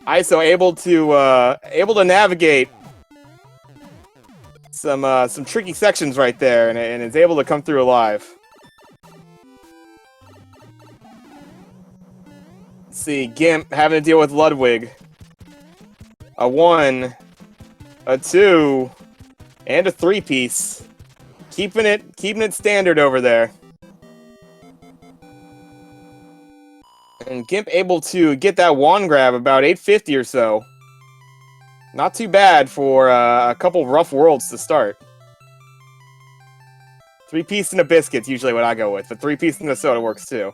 ISO able to navigate some tricky sections right there, and is able to come through alive. see, Gimp having to deal with Ludwig. A 1, a 2, and a 3-piece. Keeping it standard over there. And Gimp able to get that wand grab about 850 or so. Not too bad for a couple rough worlds to start. 3-piece and a biscuit's usually what I go with, but 3-piece and a soda works too.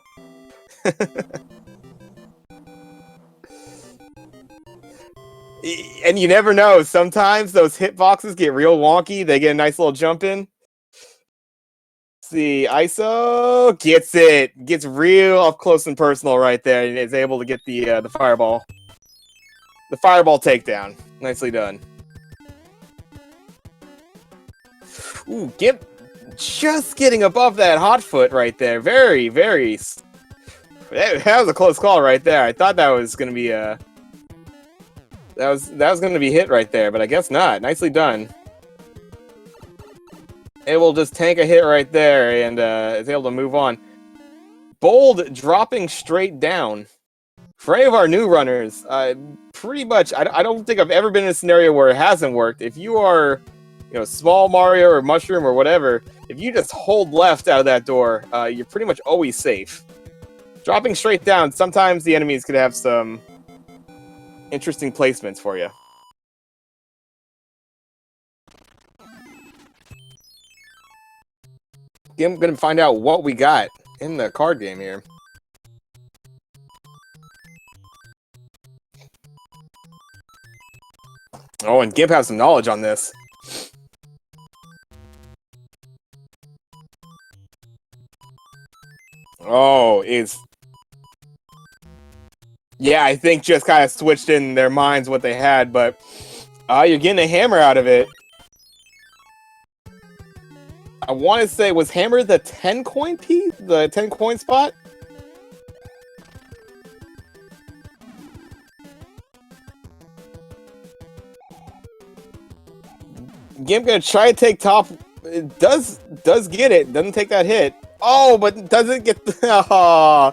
And you never know, sometimes those hitboxes get real wonky, they get a nice little jump in. See, ISO gets it. Gets real up close and personal right there, and is able to get the fireball. The fireball takedown. Nicely done. Ooh, Gimp just getting above that hot foot right there. Very, very... That was a close call right there. I thought that was going to be that was going to be hit right there, but I guess not. Nicely done. It will just tank a hit right there and is able to move on. Bold dropping straight down. For any of our new runners, pretty much, I don't think I've ever been in a scenario where it hasn't worked. If you are, small Mario or Mushroom or whatever, if you just hold left out of that door, you're pretty much always safe. Dropping straight down, sometimes the enemies could have some interesting placements for you. I'm going to find out what we got in the card game here. Oh, and Gimp has some knowledge on this. Oh, yeah, I think just kind of switched in their minds what they had, but you're getting a hammer out of it. I want to say, was hammer the 10 coin piece? The 10 coin spot? Gimp gonna try to take top. It does get it. Doesn't take that hit. Oh, but doesn't get. Oh.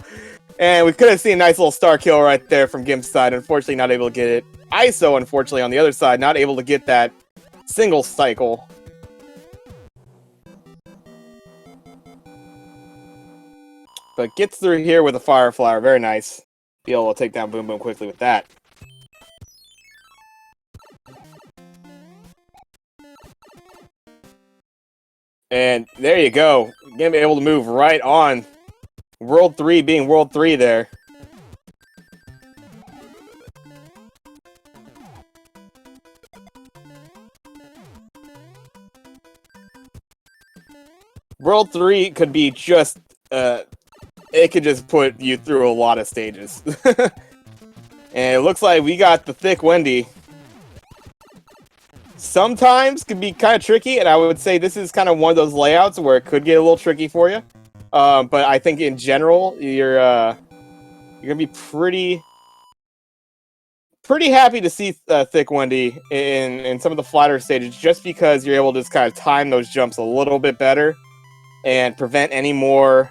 And we could have seen a nice little star kill right there from Gimp's side. Unfortunately, not able to get it. ISO, unfortunately, on the other side, not able to get that single cycle. But gets through here with a fire flower. Very nice. Be able to take down Boom Boom quickly with that. And there you go. Gonna be able to move right on. World 3 being World 3 there. World 3 could be just, it could just put you through a lot of stages. And it looks like we got the Thick Wendy. Sometimes can be kind of tricky, and I would say this is kind of one of those layouts where it could get a little tricky for you. But I think in general, you're gonna be pretty happy to see Thick Wendy in some of the flatter stages, just because you're able to just kind of time those jumps a little bit better and prevent any more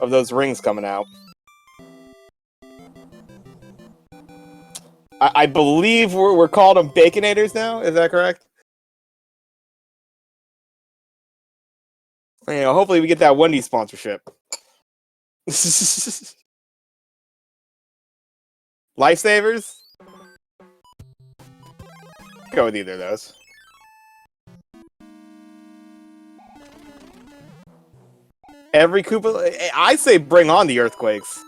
of those rings coming out. I believe we're calling them Baconators now. Is that correct? Hopefully we get that Wendy's sponsorship. Lifesavers? Go with either of those. Every Koopa... I say bring on the earthquakes.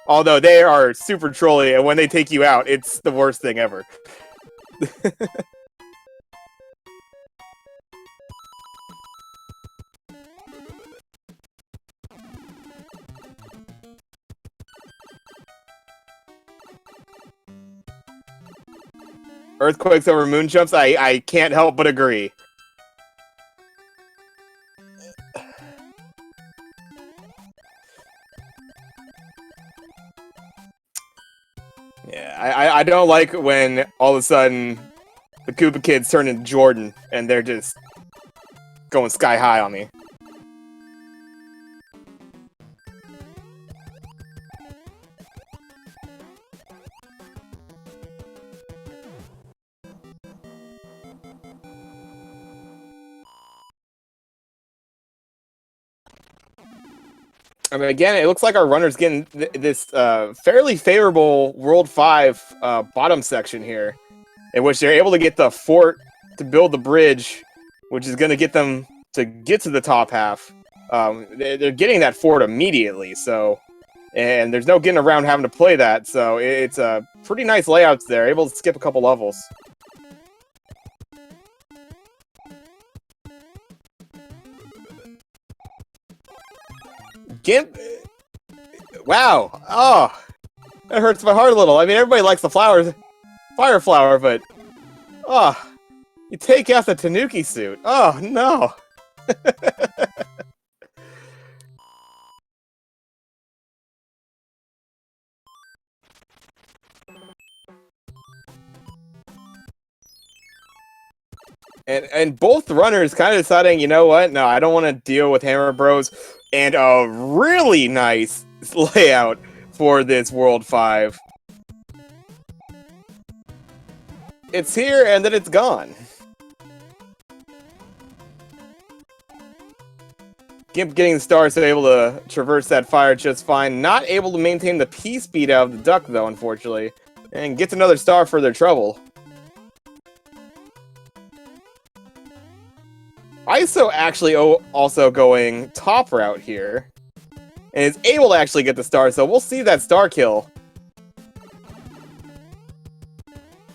Although they are super trolly, and when they take you out, it's the worst thing ever. Earthquakes over moon jumps, I can't help but agree. Yeah, I don't like when all of a sudden the Koopa kids turn into Jordan and they're just going sky high on me. I mean, again, it looks like our runner's getting this fairly favorable World 5 bottom section here, in which they're able to get the fort to build the bridge, which is going to get them to get to the top half. They're getting that fort immediately, so... And there's no getting around having to play that, so it's a pretty nice layouts there, able to skip a couple levels. Gimp... Wow! Oh! That hurts my heart a little. I mean, everybody likes the flowers, fire flower, but... Oh! You take out the Tanuki suit. Oh, no! And both runners kind of deciding, you know what? No, I don't want to deal with Hammer Bros. And a really nice layout for this World 5. It's here and then it's gone. Gimp getting the stars, so able to traverse that fire just fine. Not able to maintain the P speed out of the duck, though, unfortunately. And gets another star for their trouble. ISO actually also going top route here. And is able to actually get the star, so we'll see that star kill.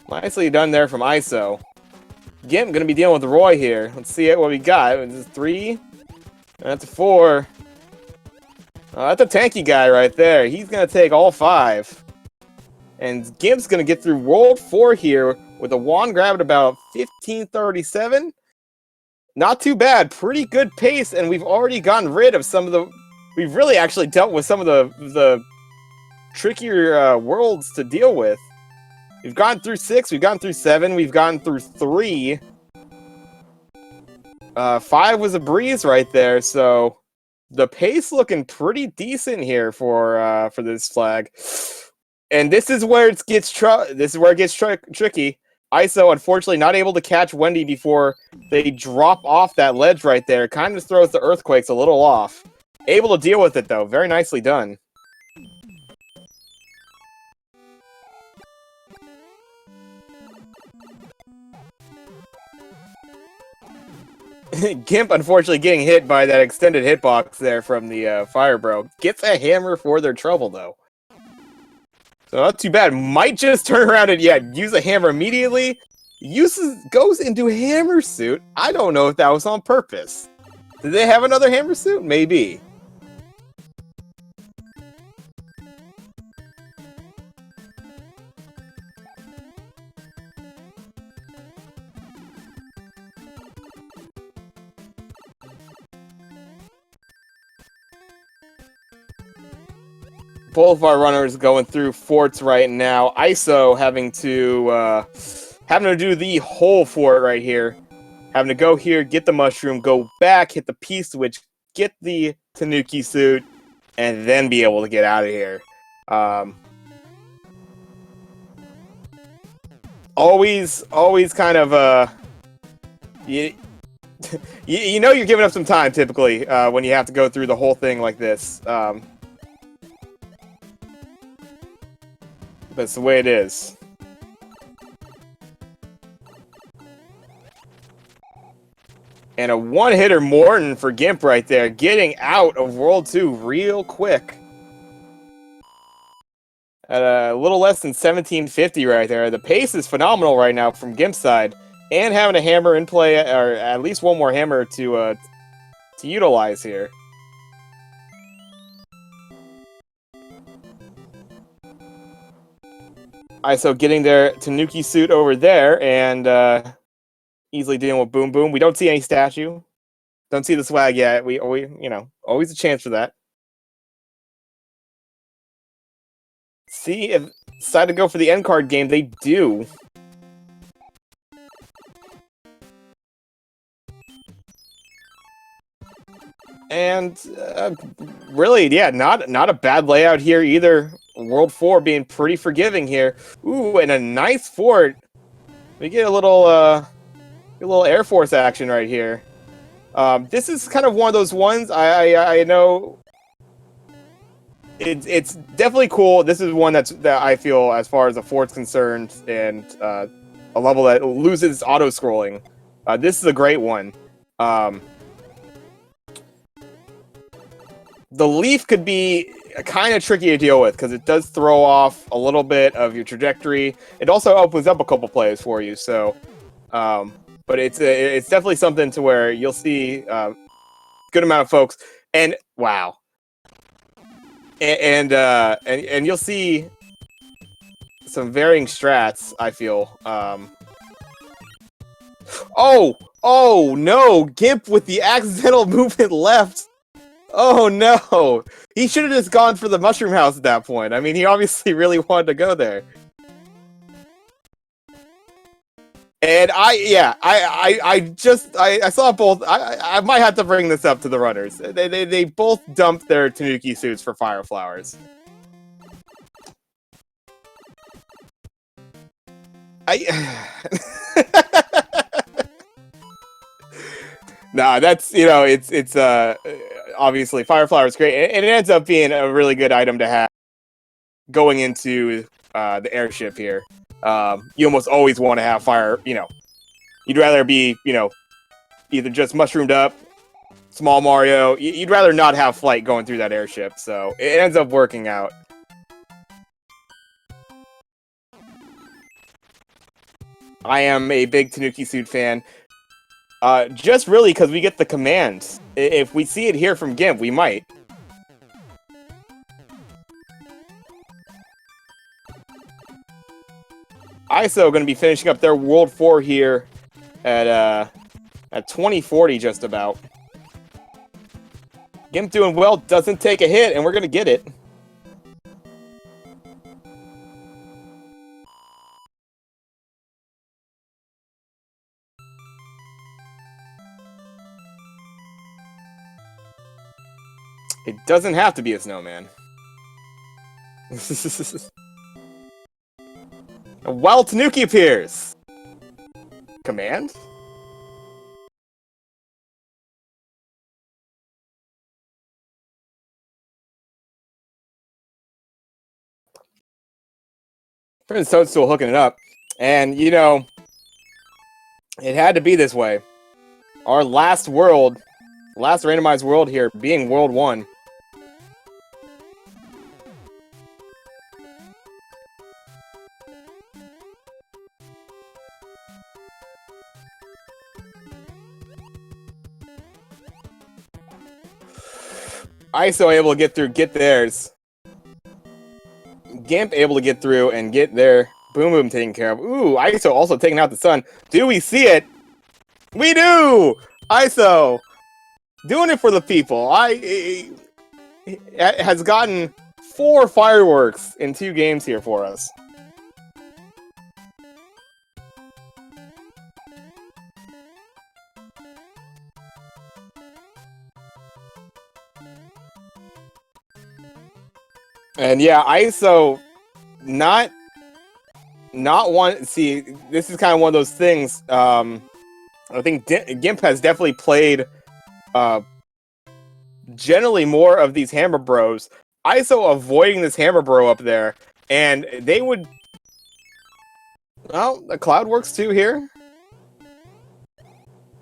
Nicely done there from ISO. Gimp gonna be dealing with Roy here. Let's see what we got. This is 3. That's a 4. That's a tanky guy right there. He's gonna take all 5. And Gimp's gonna get through World 4 here with a wand grab at about 1537. Not too bad. Pretty good pace, and we've already gotten rid of some of the... We've really actually dealt with some of the trickier worlds to deal with. We've gone through 6, we've gone through 7, we've gone through 3. 5 was a breeze right there, so the pace looking pretty decent here for this flag. And this is where it gets tricky. ISO, unfortunately, not able to catch Wendy before they drop off that ledge right there. Kind of throws the earthquakes a little off. Able to deal with it, though. Very nicely done. Gimp, unfortunately, getting hit by that extended hitbox there from the Fire Bro. Gets a hammer for their trouble, though. So not too bad. Might just turn around and, use a hammer immediately. Goes into hammer suit. I don't know if that was on purpose. Did they have another hammer suit? Maybe. Both of our runners going through forts right now. ISO having to do the whole fort right here. Having to go here, get the mushroom, go back, hit the P switch, get the Tanuki suit, and then be able to get out of here. Always kind of you know you're giving up some time typically when you have to go through the whole thing like this. That's the way it is. And a one-hitter Morton for Gimp right there, getting out of World 2 real quick. At a little less than 1750 right there. The pace is phenomenal right now from Gimp's side. And having a hammer in play, or at least one more hammer to utilize here. ISO getting their Tanuki suit over there, and easily dealing with Boom Boom. We don't see any statue. Don't see the swag yet. We always a chance for that. See if decide to go for the end card game. They do. And really, not a bad layout here either. World 4 being pretty forgiving here. Ooh, and a nice fort. We get a little Air Force action right here. This is kind of one of those ones I know it's definitely cool. This is one that I feel, as far as the fort's concerned, and a level that loses auto scrolling. This is a great one. The leaf could be kind of tricky to deal with because it does throw off a little bit of your trajectory. It also opens up a couple plays for you. So, but it's definitely something to where you'll see good amount of folks. And wow. And you'll see some varying strats, I feel. Oh no! Gimp with the accidental movement left. Oh no! He should have just gone for the mushroom house at that point. I mean, he obviously really wanted to go there. And I saw both. I might have to bring this up to the runners. They both dumped their Tanuki suits for fire flowers. Nah, that's, it's obviously fire flower is great, and it ends up being a really good item to have going into the airship here. You almost always want to have fire. You'd rather be either just mushroomed up, small Mario. You'd rather not have flight going through that airship. So it ends up working out. I am a big Tanuki suit fan. Just really because we get the commands. If we see it here from Gimp, we might. ISO going to be finishing up their World 4 here at 2040 just about. Gimp doing well, doesn't take a hit, and we're going to get it. It doesn't have to be a snowman. A wild Tanuki appears! Command? Prince Toadstool hooking it up. And, it had to be this way. Our last world, last randomized world here, being World 1. ISO able to get theirs. Gimp able to get through and get their Boom Boom taken care of. Ooh, ISO also taking out the sun. Do we see it? We do! ISO! Doing it for the people. Has gotten 4 fireworks in 2 games here for us. And yeah, ISO not one. See, this is kind of one of those things. I think Gimp has definitely played generally more of these Hammer Bros. ISO avoiding this Hammer Bro up there, and they would. Well, the Cloud works too here.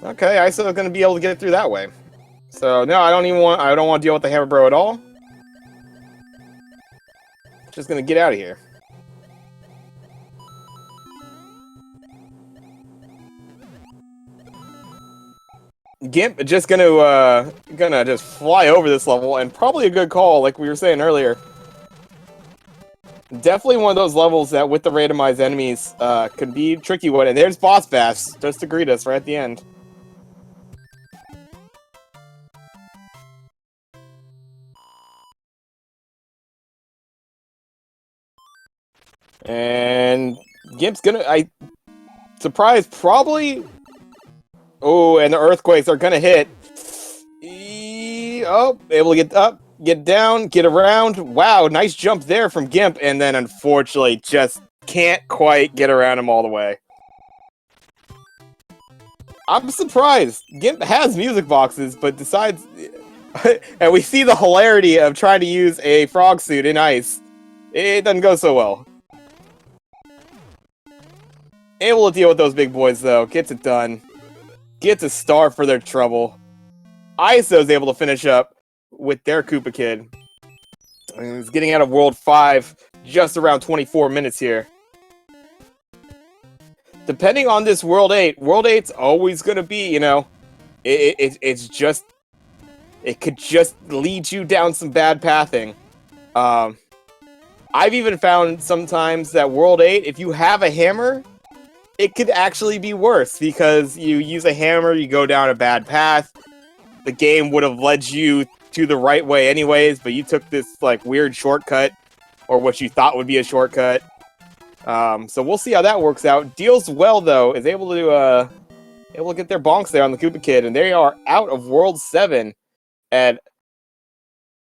Okay, ISO is going to be able to get through that way. So no, I don't want to deal with the Hammer Bro at all. Just gonna get out of here. Gimp just gonna just fly over this level, and probably a good call, like we were saying earlier. Definitely one of those levels that, with the randomized enemies, could be a tricky one. And there's Boss Bass just to greet us right at the end. And Gimp's gonna, surprise, probably. Oh, and the earthquakes are gonna hit. Oh, able to get up, get down, get around. Wow, nice jump there from Gimp, and then unfortunately just can't quite get around him all the way. I'm surprised. Gimp has music boxes, but decides And we see the hilarity of trying to use a frog suit in ice. It doesn't go so well. Able to deal with those big boys, though. Gets it done. Gets a star for their trouble. ISO's able to finish up with their Koopa Kid. And he's getting out of World 5 just around 24 minutes here. Depending on this World 8, World 8's always going to be, you know, it's just... It could just lead you down some bad pathing. I've even found sometimes that World 8, if you have a hammer, it could actually be worse, because you use a hammer, you go down a bad path. The game would have led you to the right way anyways, but you took this like weird shortcut, or what you thought would be a shortcut. So we'll see how that works out. Deals well though, is able to get their bonks there on the Koopa Kid, and they are out of World 7 at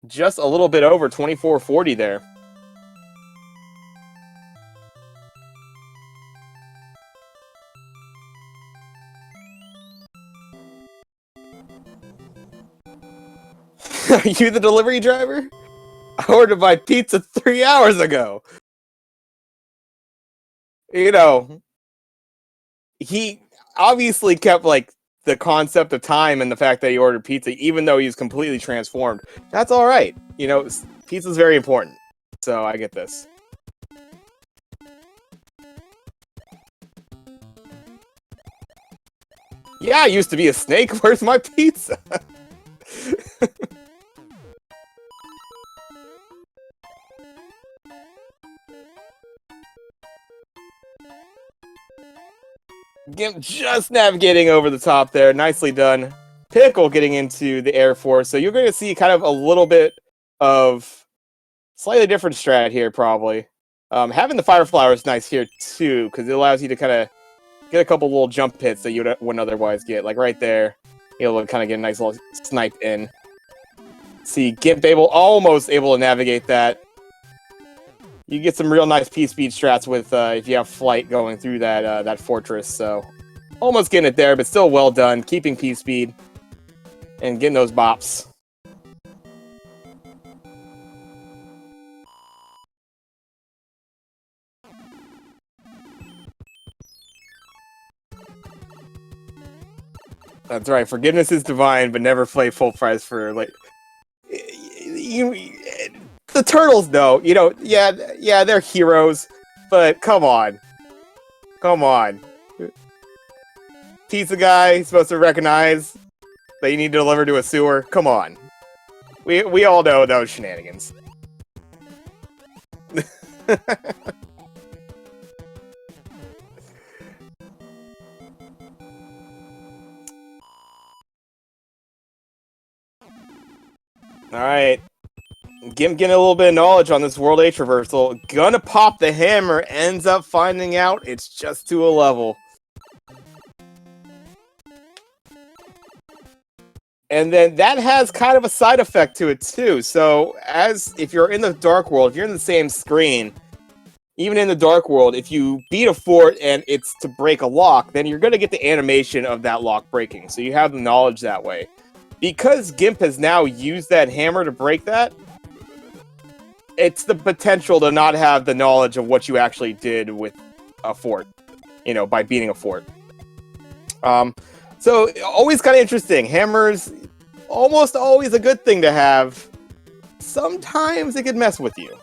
just a little bit over 2440 there. Are you the delivery driver? I ordered my pizza 3 hours ago. You know, he obviously kept, like, the concept of time and the fact that he ordered pizza, even though he's completely transformed. That's alright. You know, pizza's very important. So, I get this. Yeah, I used to be a snake. Where's my pizza? Gimp just navigating over the top there. Nicely done. Pickle getting into the Air Force. So you're going to see kind of a little bit of slightly different strat here, probably. Having the Fire Flower is nice here, too, because it allows you to kind of get a couple little jump hits that you wouldn't otherwise get. Like right there, you'll kind of get a nice little snipe in. See, Gimp almost able to navigate that. You get some real nice P-speed strats with if you have flight going through that fortress. So almost getting it there, but still well done. Keeping P-speed and getting those bops. That's right. Forgiveness is divine, but never play full price for like the turtles. Though, you know, yeah, they're heroes, but come on, pizza guy supposed to recognize that you need to deliver to a sewer. Come on, we all know those shenanigans. Alright. Gimp getting a little bit of knowledge on this World 8 traversal. Gonna pop the hammer, ends up finding out it's just to a level. And then that has kind of a side effect to it too. So, if you're in the Dark World, if you're in the same screen, even in the Dark World, if you beat a fort and it's to break a lock, then you're gonna get the animation of that lock breaking. So you have the knowledge that way. Because Gimp has now used that hammer to break that, it's the potential to not have the knowledge of what you actually did with a fort, you know, by beating a fort. So, always kind of interesting. Hammers, almost always a good thing to have. Sometimes it could mess with you.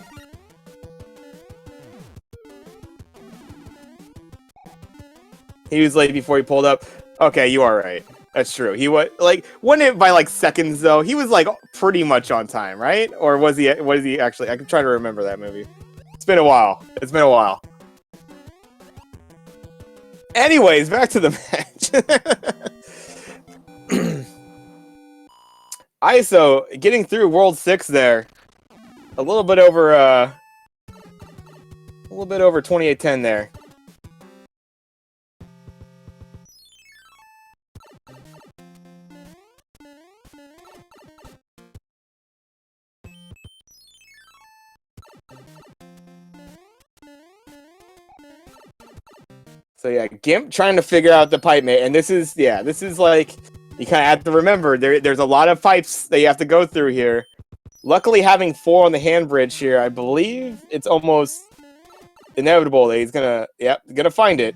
He was late before he pulled up. Okay, you are right. That's true. He was like, wasn't it by like seconds though? He was like pretty much on time, right? Or was he? Was he actually? I can try to remember that movie. It's been a while. It's been a while. Anyways, back to the match. ISO getting through World 6 there. A little bit over 2810 there. So yeah, Gimp trying to figure out the pipe mate, and this is like You kind of have to remember, there's a lot of pipes that you have to go through here. Luckily, having 4 on the hand bridge here, I believe it's almost inevitable that he's gonna find it.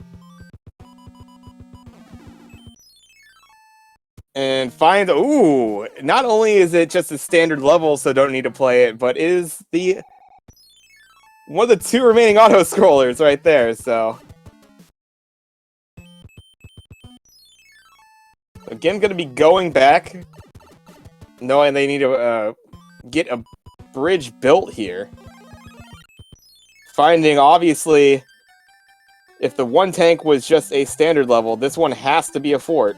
And find, ooh, not only is it just a standard level, so don't need to play it, but it is one of the 2 remaining auto-scrollers right there, so. Again, gonna be going back, knowing they need to get a bridge built here. Finding, obviously, if the 1 tank was just a standard level, this one has to be a fort.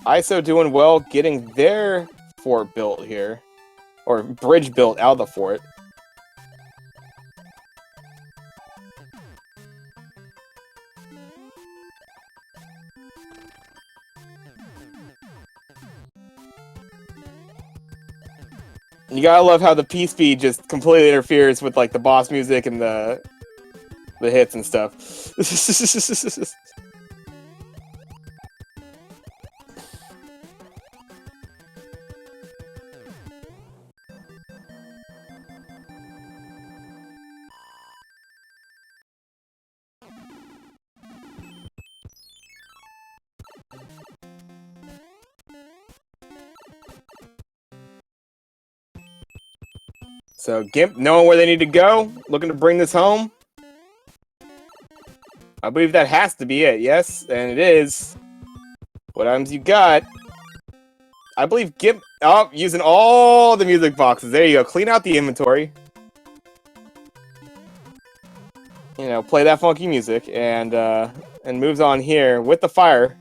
ISO doing well getting their fort built here. Or bridge built out of the fort. You gotta love how the P speed just completely interferes with like the boss music and the hits and stuff. So Gimp, knowing where they need to go, looking to bring this home. I believe that has to be it, yes, and it is. What items you got? I believe Gimp, using all the music boxes. There you go, clean out the inventory. You know, play that funky music, and moves on here with the fire.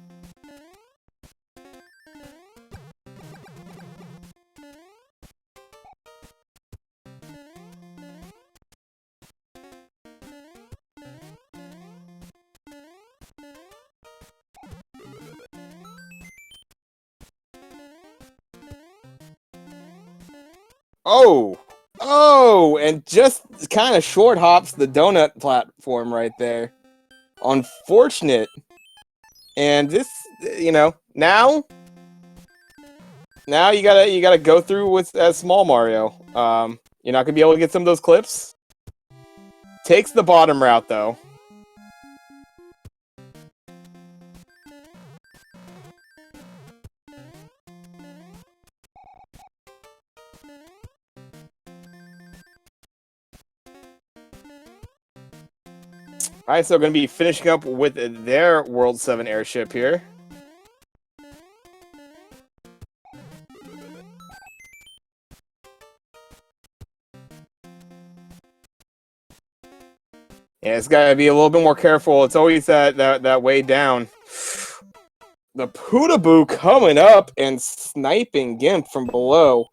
Oh, and just kind of short hops the donut platform right there. Unfortunate. And this, you know, now you gotta go through with as small Mario. You're not gonna be able to get some of those clips. Takes the bottom route though. Alright, so going to be finishing up with their World 7 airship here. Yeah, it's got to be a little bit more careful. It's always that way down. The Poodaboo coming up and sniping Gimp from below.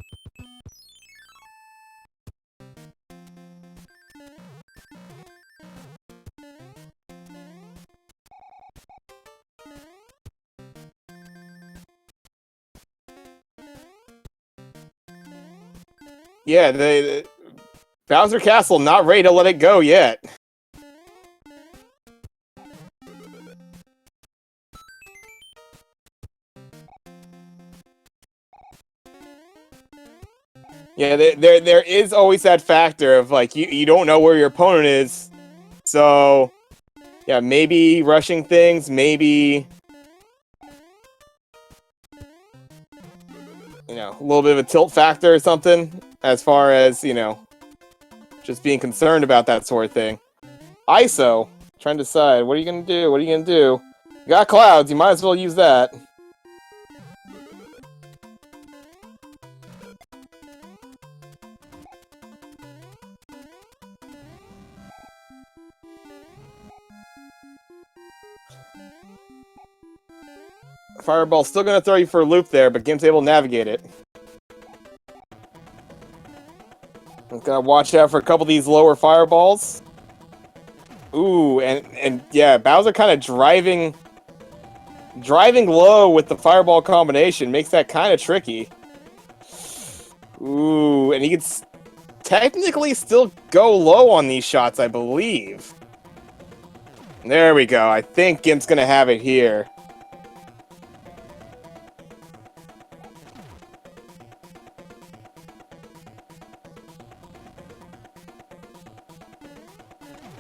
Yeah, the Bowser Castle not ready to let it go yet. Yeah, there is always that factor of like you don't know where your opponent is, so yeah, maybe rushing things, maybe you know, a little bit of a tilt factor or something, as far as, you know, just being concerned about that sort of thing. ISO, trying to decide, what are you going to do? What are you going to do? You got clouds, you might as well use that. Fireball's still going to throw you for a loop there, but Gimp's able to navigate it. Gotta watch out for a couple of these lower fireballs. Ooh, and yeah, Bowser kind of driving low with the fireball combination makes that kind of tricky. Ooh, and he can technically still go low on these shots, I believe. There we go. I think Gimp's gonna have it here.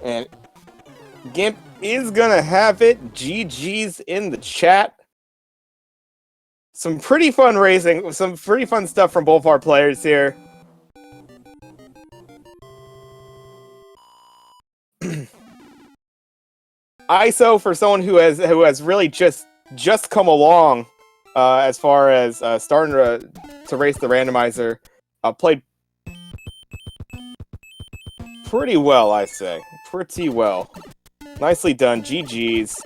And Gimp is gonna have it. GG's in the chat. Some pretty fun racing, some pretty fun stuff from both our players here. ISO, for someone who has really just come along as far as starting to race the randomizer, played pretty well, I say. Pretty well. Nicely done. GG's.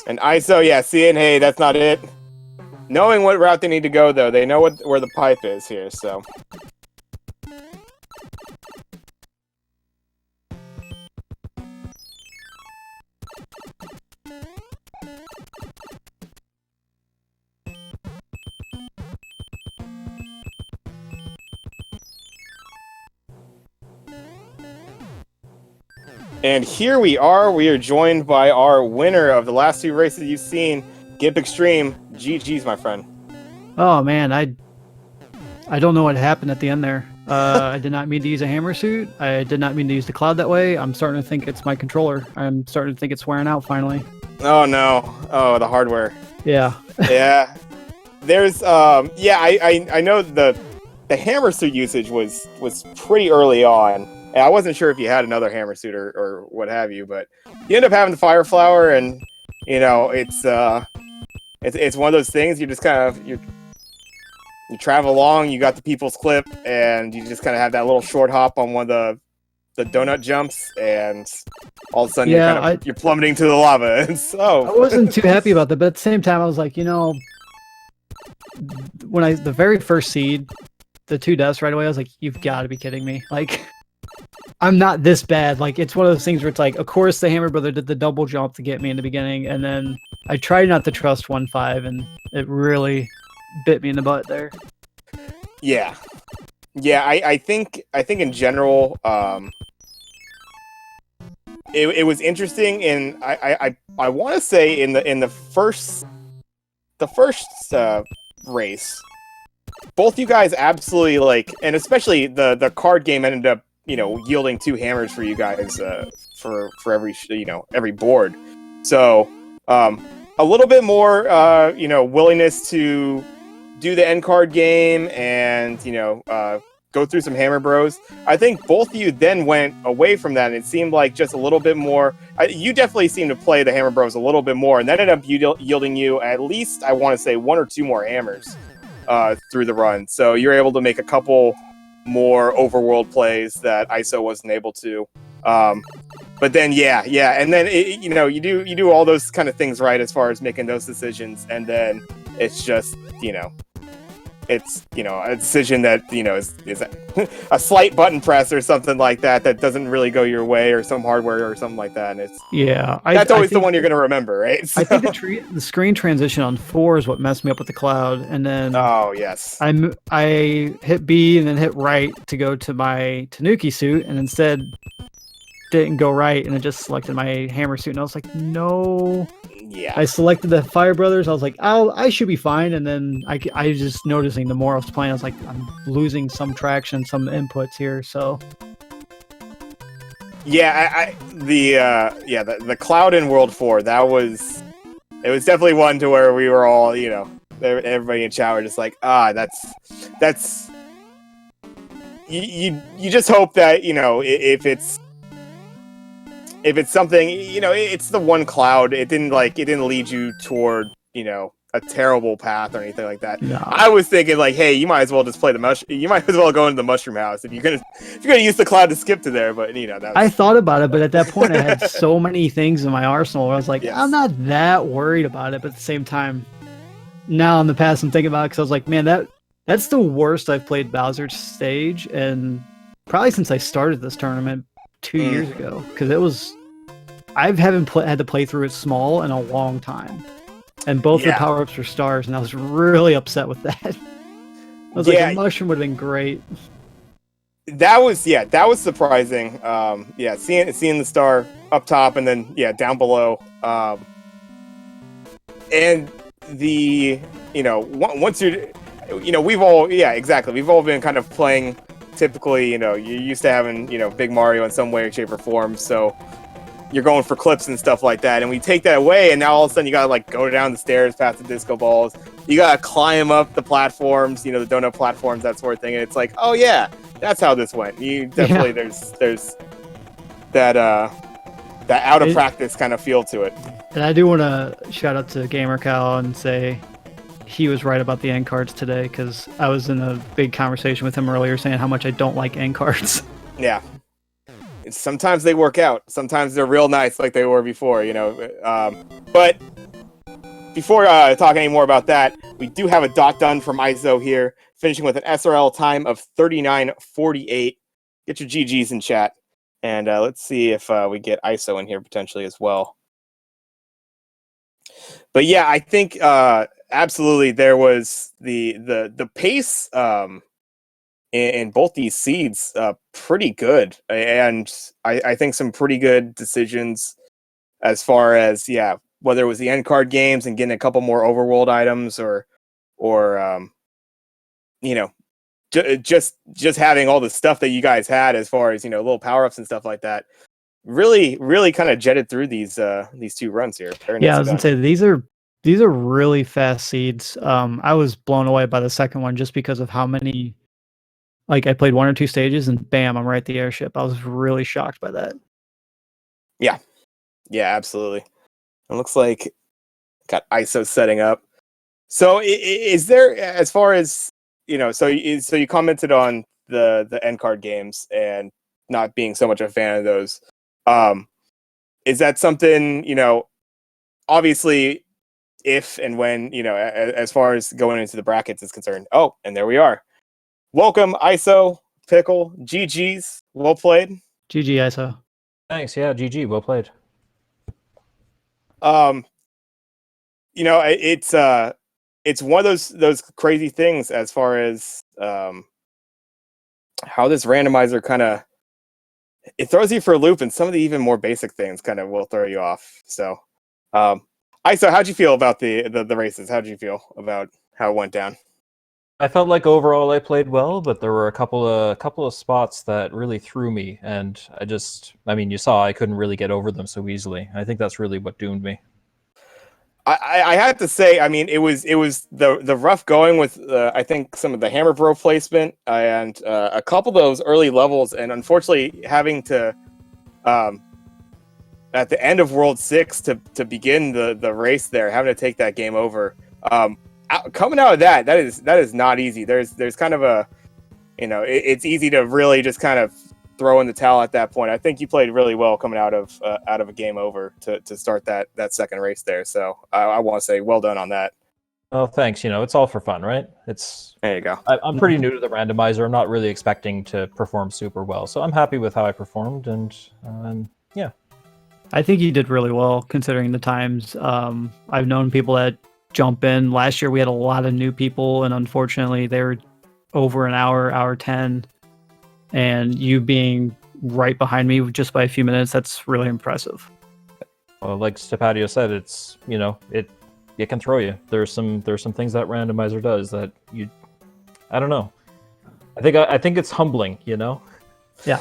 And ISO, yeah, seeing, hey, that's not it. Knowing what route they need to go, though, they know where the pipe is here, so. And here we are joined by our winner of the last two races you've seen, Gimpxtreme. GG's, my friend. Oh man, I don't know what happened at the end there. I did not mean to use a hammer suit. I did not mean to use the cloud that way. I'm starting to think it's my controller. I'm starting to think it's wearing out finally. Oh no. Oh, the hardware. Yeah. Yeah. There's I know the hammer suit usage was pretty early on. And I wasn't sure if you had another hammer suit or what have you, but you end up having the fire flower, and you know it's one of those things. You just kind of you travel along. You got the people's clip, and you just kind of have that little short hop on one of the donut jumps, and all of a sudden you're plummeting to the lava. And so I wasn't too happy about that, but at the same time, I was like, you know, when the very first seed, the 2 deaths right away, I was like, you've got to be kidding me, like. I'm not this bad. Like, it's one of those things where it's like, of course the Hammer Brother did the double jump to get me in the beginning, and then I tried not to trust 1-5, and it really bit me in the butt there. Yeah. Yeah, I think in general, it was interesting, and I want to say in the first race, both you guys absolutely, like, and especially the card game ended up, you know, yielding 2 hammers for you guys for every every board. So a little bit more willingness to do the end card game and go through some hammer bros. I think both of you then went away from that, and it seemed like just a little bit more. You definitely seemed to play the hammer bros a little bit more, and that ended up yielding you at least, I want to say, 1 or 2 more hammers through the run. So you're able to make a couple more overworld plays that ISO wasn't able to. But then and then you do all those kind of things right as far as making those decisions, and then it's just it's a decision that is a slight button press or something like that doesn't really go your way, or some hardware or something like that, and it's that's always the one you're going to remember, right? So. I think the screen transition on 4 is what messed me up with the cloud, and then I hit B and then hit right to go to my Tanuki suit, and instead didn't go right, and it just selected my hammer suit, and I was like, no. Yeah. I selected the Fire Brothers. I was like, I should be fine. And then I was just noticing the more I was playing, I was like, I'm losing some traction, some inputs here. So yeah, the cloud in World 4, it was definitely one to where we were all, everybody in chat were just like, that's you just hope that if it's something, it's the one cloud. It didn't lead you toward, a terrible path or anything like that. No. I was thinking like, hey, you might as well just play you might as well go into the mushroom house if you're gonna use the cloud to skip to there. But I thought about it, but at that point I had so many things in my arsenal where I was like, yes. I'm not that worried about it. But at the same time, now in the past I'm thinking about it, because I was like, man, that's the worst I've played Bowser's stage, and probably since I started this tournament 2 years ago, because I haven't had to play through it small in a long time, and both the power-ups were stars, and I was really upset with that. I was like, a mushroom would have been great. that was surprising. Seeing the star up top and then down below. And the once we've all been kind of playing typically, you're used to having big Mario in some way, shape, or form, so you're going for clips and stuff like that, and we take that away, and now all of a sudden you gotta like go down the stairs past the disco balls, you gotta climb up the platforms, the donut platforms, that sort of thing, and it's like, oh yeah, that's how this went. You definitely there's that out of practice kind of feel to it. And I do want to shout out to Gamer Cal and say he was right about the end cards today, because I was in a big conversation with him earlier saying how much I don't like end cards. Yeah. Sometimes they work out. Sometimes they're real nice like they were before, But before talking any more about that, we do have a dot done from ISO here, finishing with an SRL time of 39:48. Get your GGs in chat. And let's see if we get ISO in here potentially as well. But yeah, I think absolutely there was the pace in both these seeds pretty good, and I think some pretty good decisions as far as whether it was the end card games and getting a couple more overworld items or just having all the stuff that you guys had as far as little power-ups and stuff like that. Really kind of jetted through these two runs here. I was gonna say these are really fast seeds. I was blown away by the second one just because of how many. Like, I played 1 or 2 stages and bam, I'm right at the airship. I was really shocked by that. Yeah, absolutely. It looks like got ISO setting up. So is there, as far as so you commented on the end card games and not being so much a fan of those. Is that something, obviously, if and when, as far as going into the brackets is concerned? Oh, and there we are. Welcome, ISO, Pickle, GG's, well played. GG, ISO. Thanks, yeah, GG, well played. It's one of those crazy things as far as how this randomizer kind of, it throws you for a loop, and some of the even more basic things kind of will throw you off. So, ISO, how'd you feel about the races? How'd you feel about how it went down? I felt like overall I played well, but there were a couple of spots that really threw me, and you saw I couldn't really get over them so easily. I think that's really what doomed me. I had to say, it was the rough going with I think some of the hammer bro placement and a couple of those early levels, and unfortunately having to at the end of World 6 to begin the race there, having to take that game over. Coming out of that is not easy. There's kind of a, it's easy to really just kind of throw in the towel at that point. I think you played really well coming out of a game over to start that second race there. So I want to say well done on that. Oh, thanks. It's all for fun, right? There you go. I'm pretty new to the randomizer. I'm not really expecting to perform super well, so I'm happy with how I performed, and yeah. I think you did really well considering the times. I've known people that jump in. Last year we had a lot of new people, and unfortunately they were over an hour 10, and you being right behind me just by a few minutes, that's really impressive. Well, like Stepadio said, it's it can throw you. There's some things that randomizer does that I don't know. I think it's humbling, Yeah.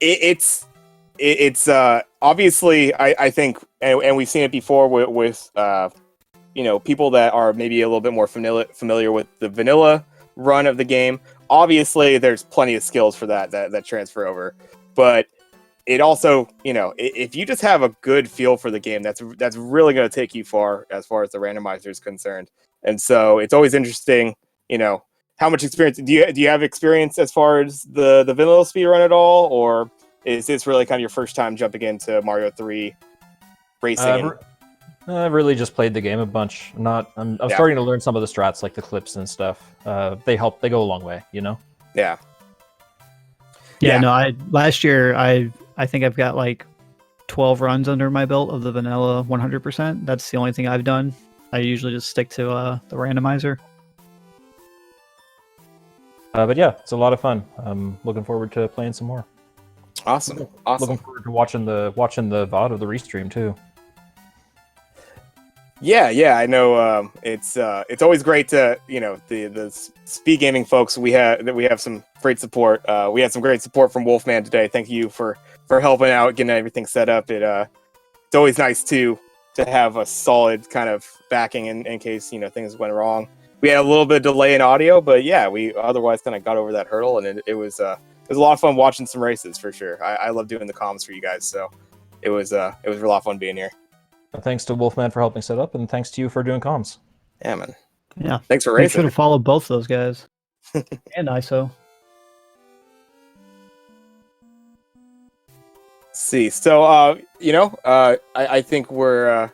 It's obviously I think, and we've seen it before with people that are maybe a little bit more familiar with the vanilla run of the game. Obviously, there's plenty of skills for that transfer over, but it also, if you just have a good feel for the game, that's really going to take you far as the randomizer is concerned. And so it's always interesting, how much experience do you have experience as far as the vanilla speedrun at all, or is this really kind of your first time jumping into Mario 3 racing? I've really just played the game a bunch. I'm starting to learn some of the strats, like the clips and stuff. They help. They go a long way, Yeah. No, last year I think I've got like 12 runs under my belt of the vanilla 100%. That's the only thing I've done. I usually just stick to the randomizer. But yeah, it's a lot of fun. I'm looking forward to playing some more. Awesome. Looking forward to watching the VOD of the restream too. Yeah, I know. It's always great to the speed gaming folks. We have some great support. We had some great support from Wolfman today. Thank you for helping out, getting everything set up. It's always nice to have a solid kind of backing in case things went wrong. We had a little bit of delay in audio, but yeah, we otherwise kind of got over that hurdle, and it was a lot of fun watching some races for sure. I love doing the comms for you guys, so it was a lot of fun being here. Thanks to Wolfman for helping set up, and thanks to you for doing comms. Yeah, man. Yeah. Thanks for Make racing. sure to follow both those guys. And ISO. See, so I think we're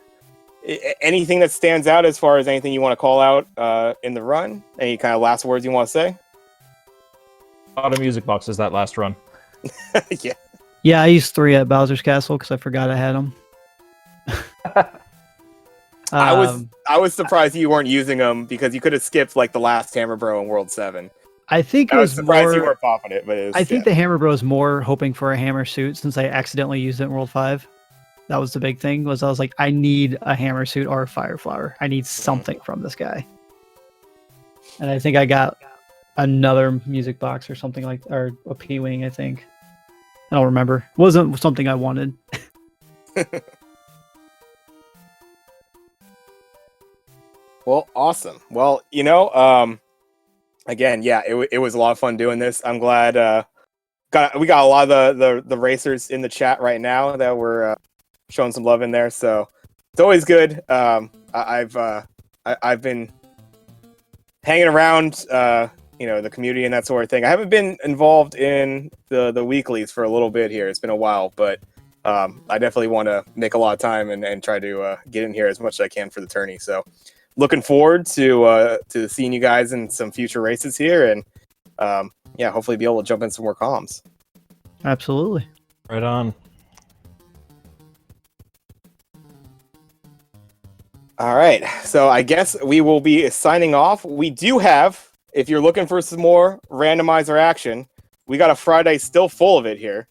anything that stands out as far as anything you want to call out in the run. Any kind of last words you want to say? A lot of music boxes that last run. Yeah. Yeah, I used 3 at Bowser's Castle because I forgot I had them. I was surprised you weren't using them because you could have skipped like the last Hammer Bro in World 7. I think I it was was surprised more. you weren't popping it, but I think the Hammer Bro is more hoping for a hammer suit since I accidentally used it in World 5. That was the big thing. I was like, I need a hammer suit or a fire flower. I need something from this guy. And I think I got another music box or something or a P-wing. I think. I don't remember. It wasn't something I wanted. Well, awesome. Well, again, yeah, it was a lot of fun doing this. I'm glad we got a lot of the racers in the chat right now that were showing some love in there. So it's always good. I've been hanging around, the community and that sort of thing. I haven't been involved in the weeklies for a little bit here. It's been a while, but I definitely want to make a lot of time and try to get in here as much as I can for the tourney. So looking forward to seeing you guys in some future races here, and hopefully be able to jump in some more comms. Absolutely. Right on. All right, so I guess we will be signing off. We do have, if you're looking for some more randomizer action, we got a Friday still full of it here.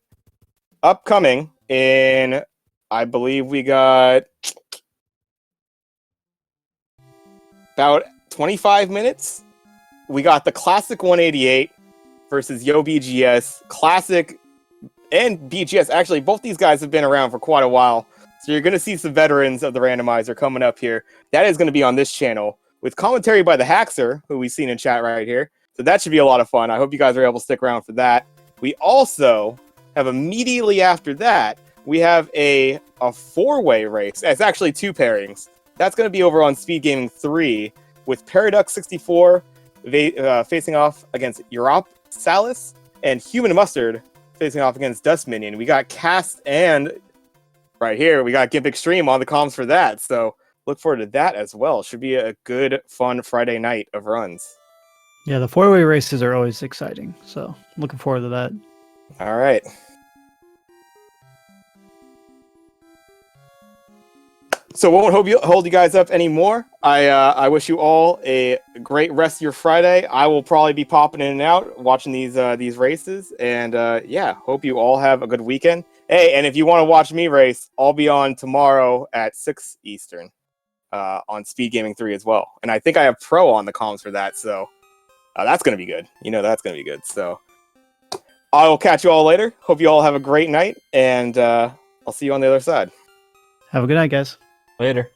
Upcoming in, I believe we got about 25 minutes. We got the Classic 188 versus Yo BGS. Classic and BGS, actually, both these guys have been around for quite a while. So you're going to see some veterans of the randomizer coming up here. That is going to be on this channel with commentary by the Haxer, who we've seen in chat right here. So that should be a lot of fun. I hope you guys are able to stick around for that. We also have immediately after that, we have a 4-way race. It's actually 2 pairings. That's going to be over on SpeedGaming 3 with Paradox64 facing off against Europ Salis and Human Mustard facing off against Dust Minion. We got Cast and right here, we got Gimpxtreme on the comms for that. So look forward to that as well. Should be a good, fun Friday night of runs. Yeah, the 4-way races are always exciting. So looking forward to that. All right. So we won't hold you guys up anymore. I wish you all a great rest of your Friday. I will probably be popping in and out watching these races, and hope you all have a good weekend. Hey, and if you want to watch me race, I'll be on tomorrow at 6 Eastern on SpeedGaming 3 as well. And I think I have Pro on the comms for that, so that's going to be good. That's going to be good. So I will catch you all later. Hope you all have a great night, and I'll see you on the other side. Have a good night, guys. Later.